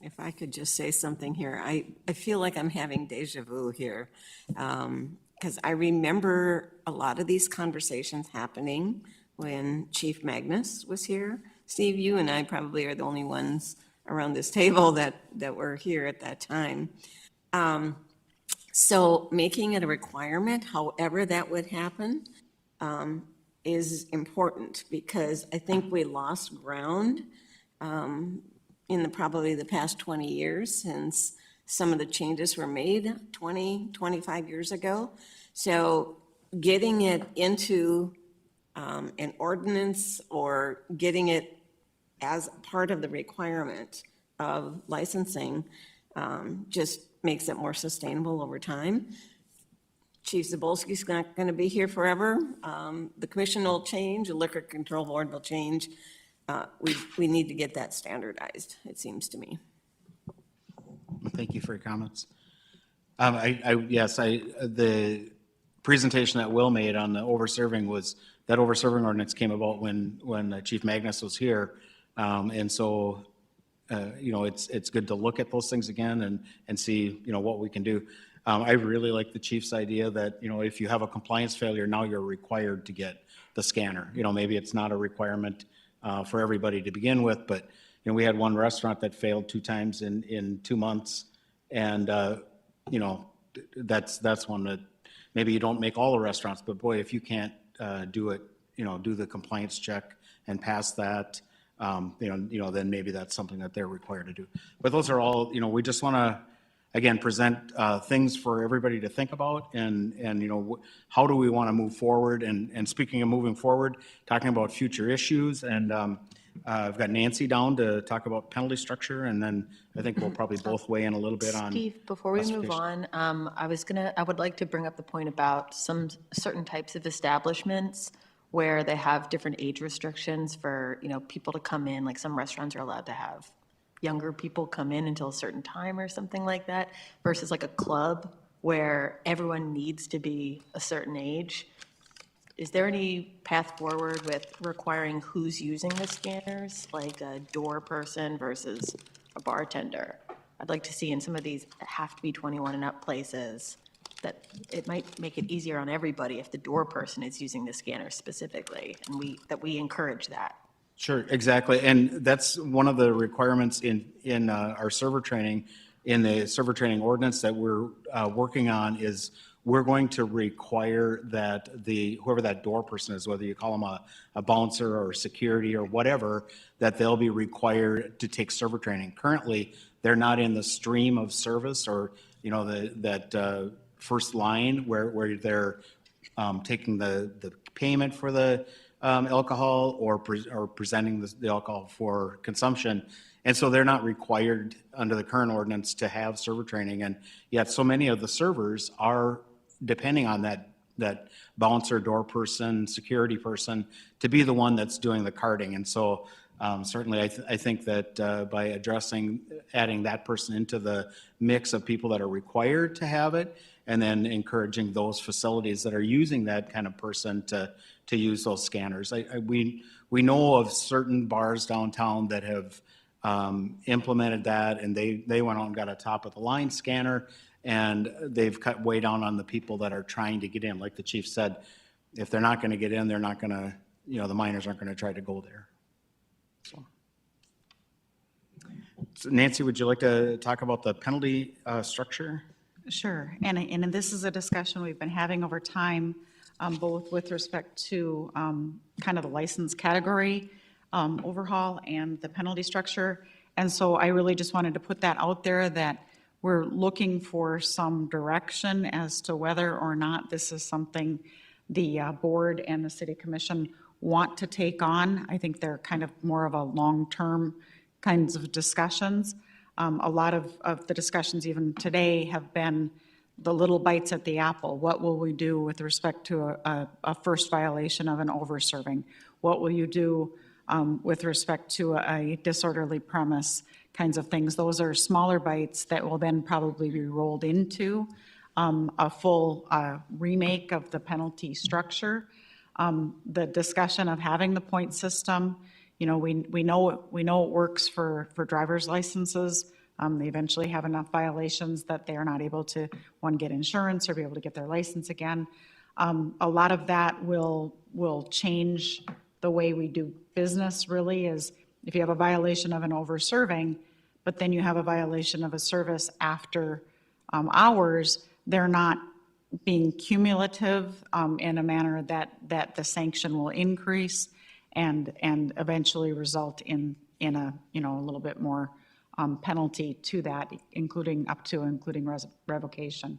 If I could just say something here, I feel like I'm having deja vu here, because I remember a lot of these conversations happening when Chief Magnus was here. Steve, you and I probably are the only ones around this table that were here at that time. So making it a requirement, however that would happen, is important, because I think we lost ground in probably the past 20 years since some of the changes were made 20, 25 years ago. So getting it into an ordinance or getting it as part of the requirement of licensing just makes it more sustainable over time. Chief Zabolski's not going to be here forever. The commission will change, the liquor control board will change. We need to get that standardized, it seems to me. Thank you for your comments. The presentation that Will made on the over-serving was, that over-serving ordinance came about when Chief Magnus was here. And so, it's good to look at those things again and see, what we can do. I really like the chief's idea that, if you have a compliance failure, now you're required to get the scanner. Maybe it's not a requirement for everybody to begin with, but, we had one restaurant that failed 2 times in 2 months. And, that's one that maybe you don't make all the restaurants, but boy, if you can't do it, do the compliance check and pass that, then maybe that's something that they're required to do. But those are all, we just want to, again, present things for everybody to think about, and how do we want to move forward? And speaking of moving forward, talking about future issues, and I've got Nancy down to talk about penalty structure, and then I think we'll probably both weigh in a little bit on. Steve, before we move on, I would like to bring up the point about some certain types of establishments where they have different age restrictions for, people to come in, like some restaurants are allowed to have younger people come in until a certain time or something like that, versus like a club where everyone needs to be a certain age. Is there any path forward with requiring who's using the scanners, like a door person versus a bartender? I'd like to see in some of these have to be 21 and up places that it might make it easier on everybody if the door person is using the scanner specifically, and that we encourage that. Sure, exactly. And that's one of the requirements in our server training, in the server training ordinance that we're working on, is we're going to require that whoever that door person is, whether you call them a bouncer or security or whatever, that they'll be required to take server training. Currently, they're not in the stream of service, or, that first line where they're taking the payment for the alcohol or presenting the alcohol for consumption. And so they're not required under the current ordinance to have server training. And yet so many of the servers are depending on that bouncer, door person, security person to be the one that's doing the carding. And so certainly I think that by adding that person into the mix of people that are required to have it, and then encouraging those facilities that are using that kind of person to use those scanners. We know of certain bars downtown that have implemented that, and they went out and got a top of the line scanner, and they've cut way down on the people that are trying to get in. Like the chief said, if they're not going to get in, they're not going to, the minors aren't going to try to go there. So Nancy, would you like to talk about the penalty structure? Sure, and this is a discussion we've been having over time, both with respect to kind of the license category overhaul and the penalty structure. And so I really just wanted to put that out there, that we're looking for some direction as to whether or not this is something the board and the city commission want to take on. I think they're kind of more of a long-term kinds of discussions. A lot of the discussions even today have been the little bites at the apple. What will we do with respect to a first violation of an over-serving? What will you do with respect to a disorderly premise, kinds of things? Those are smaller bites that will then probably be rolled into a full remake of the penalty structure. The discussion of having the point system, we know it works for driver's licenses. They eventually have enough violations that they are not able to, one, get insurance or be able to get their license again. A lot of that will change the way we do business, really, is if you have a violation of an over-serving, but then you have a violation of a service after hours, they're not being cumulative in a manner that the sanction will increase and eventually result in a, a little bit more penalty to that, including revocation.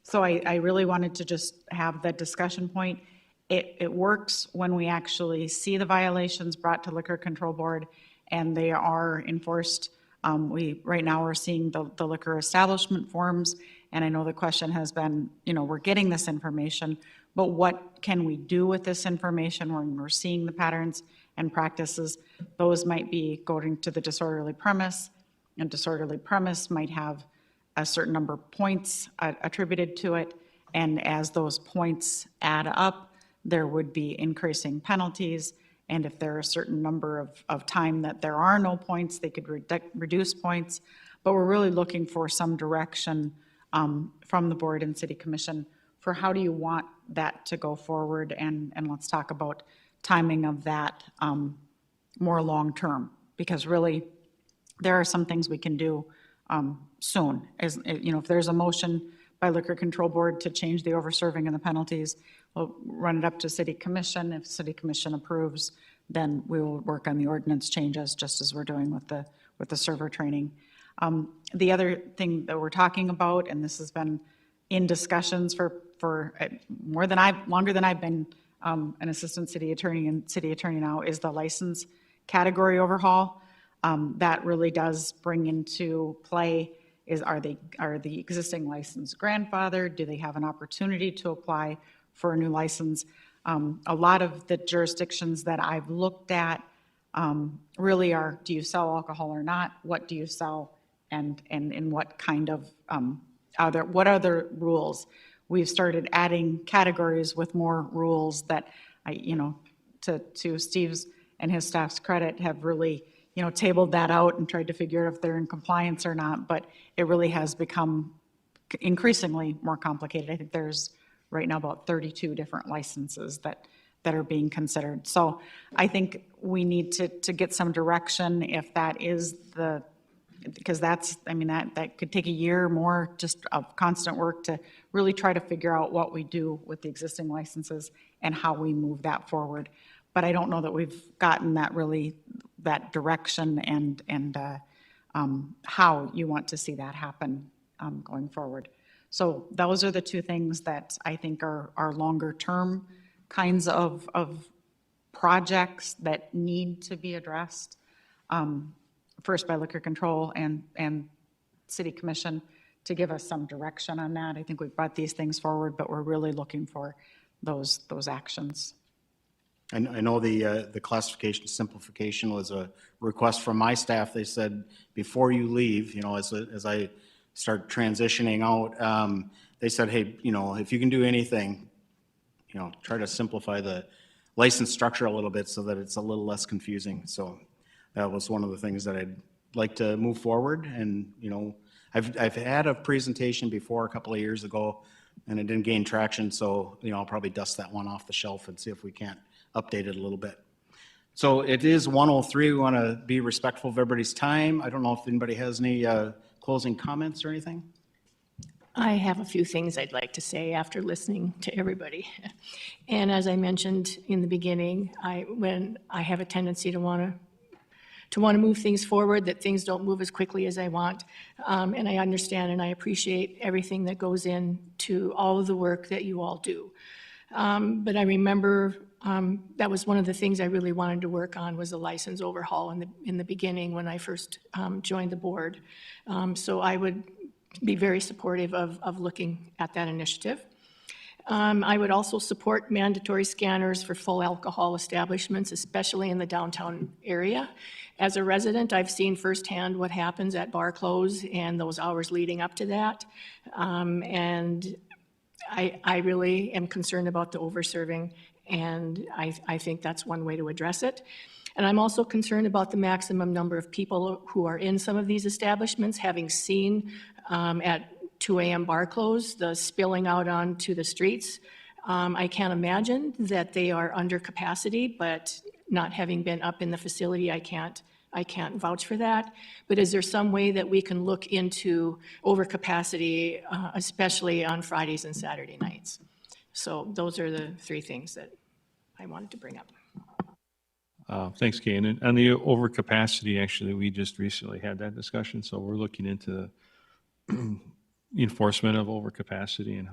So I really wanted to just have that discussion point. It works when we actually see the violations brought to Liquor Control Board and they are enforced. Right now we're seeing the liquor establishment forms, and I know the question has been, we're getting this information, but what can we do with this information when we're seeing the patterns and practices? Those might be going to the disorderly premise, and disorderly premise might have a certain number of points attributed to it, and as those points add up, there would be increasing penalties, and if there are a certain number of time that there are no points, they could reduce points. But we're really looking for some direction from the board and city commission for how do you want that to go forward, and let's talk about timing of that more long-term, because really there are some things we can do soon. As if there's a motion by Liquor Control Board to change the over-serving and the penalties, we'll run it up to City Commission. If City Commission approves, then we will work on the ordinance changes, just as we're doing with the server training. The other thing that we're talking about, and this has been in discussions for longer than I've been an assistant city attorney and city attorney now, is the license category overhaul. That really does bring into play are the existing license grandfathered? Do they have an opportunity to apply for a new license? A lot of the jurisdictions that I've looked at really are, do you sell alcohol or not? What do you sell? And in what kind of, what other rules? We've started adding categories with more rules that to Steve's and his staff's credit, have really, tabled that out and tried to figure out if they're in compliance or not, but it really has become increasingly more complicated. I think there's right now about 32 different licenses that are being considered. So I think we need to get some direction if that is because that could take a year or more just of constant work to really try to figure out what we do with the existing licenses and how we move that forward. But I don't know that we've gotten that direction and how you want to see that happen going forward. So those are the two things that I think are longer term kinds of projects that need to be addressed. First by Liquor Control and City Commission to give us some direction on that. I think we've brought these things forward, but we're really looking for those actions. I know the classification simplification was a request from my staff. They said, before you leave, as I start transitioning out, they said, hey, if you can do anything, try to simplify the license structure a little bit so that it's a little less confusing. So that was one of the things that I'd like to move forward. And, I've had a presentation before a couple of years ago and it didn't gain traction. So, I'll probably dust that one off the shelf and see if we can't update it a little bit. So it is 1:03. We want to be respectful of everybody's time. I don't know if anybody has any closing comments or anything. I have a few things I'd like to say after listening to everybody. And as I mentioned in the beginning, when I have a tendency to want to move things forward, that things don't move as quickly as I want. And I understand and I appreciate everything that goes into all of the work that you all do. But I remember that was one of the things I really wanted to work on, was a license overhaul in the beginning when I first joined the board. So I would be very supportive of looking at that initiative. I would also support mandatory scanners for full alcohol establishments, especially in the downtown area. As a resident, I've seen firsthand what happens at bar close and those hours leading up to that. And I really am concerned about the over-serving, and I think that's one way to address it. And I'm also concerned about the maximum number of people who are in some of these establishments, having seen at 2 a.m. bar close, the spilling out onto the streets. I can't imagine that they are under capacity, but not having been up in the facility, I can't I can't vouch for that. But is there some way that we can look into overcapacity, especially on Fridays and Saturday nights? So those are the three things that I wanted to bring up. Thanks, Kay. And on the overcapacity, actually, we just recently had that discussion, so we're looking into the enforcement of overcapacity, and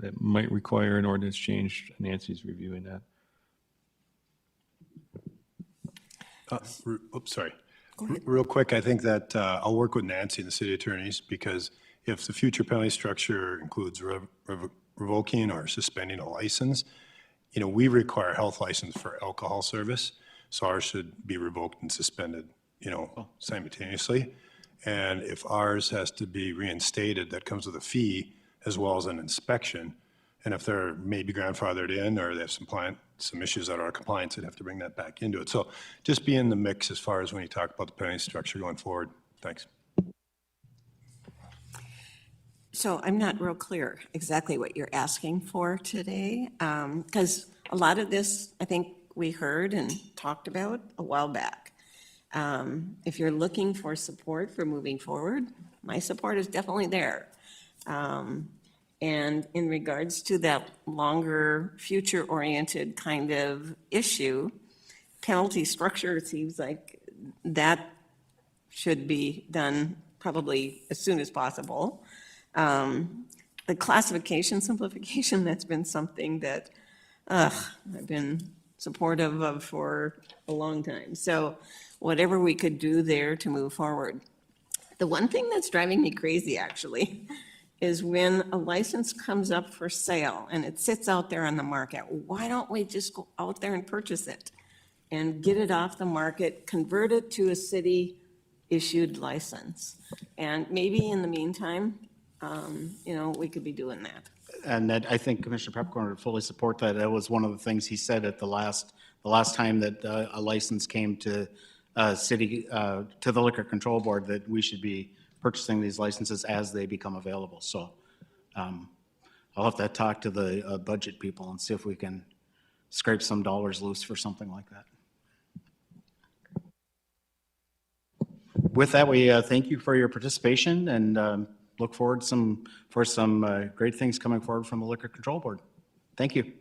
it might require an ordinance change. Nancy's reviewing that. Oops, sorry. Real quick, I think that I'll work with Nancy and the city attorneys, because if the future penalty structure includes revoking or suspending a license, you know, we require a health license for alcohol service, so ours should be revoked and suspended, you know, simultaneously. And if ours has to be reinstated, that comes with a fee as well as an inspection. And if they're maybe grandfathered in, or they have some issues that are compliance, they'd have to bring that back into it. So just be in the mix as far as when you talk about the penalty structure going forward. Thanks. So I'm not real clear exactly what you're asking for today, because a lot of this, I think we heard and talked about a while back. If you're looking for support for moving forward, my support is definitely there. And in regards to that longer, future-oriented kind of issue, penalty structure, it seems like that should be done probably as soon as possible. The classification simplification, that's been something that I've been supportive of for a long time. So whatever we could do there to move forward. The one thing that's driving me crazy, actually, is when a license comes up for sale and it sits out there on the market, why don't we just go out there and purchase it and get it off the market, convert it to a city-issued license? And maybe in the meantime, you know, we could be doing that. And that, I think Commissioner Pepcorn would fully support that. That was one of the things he said at the last time that a license came to to the Liquor Control Board, that we should be purchasing these licenses as they become available. So I'll have to talk to the budget people and see if we can scrape some dollars loose for something like that. With that, we thank you for your participation and look forward for some great things coming forward from the Liquor Control Board. Thank you.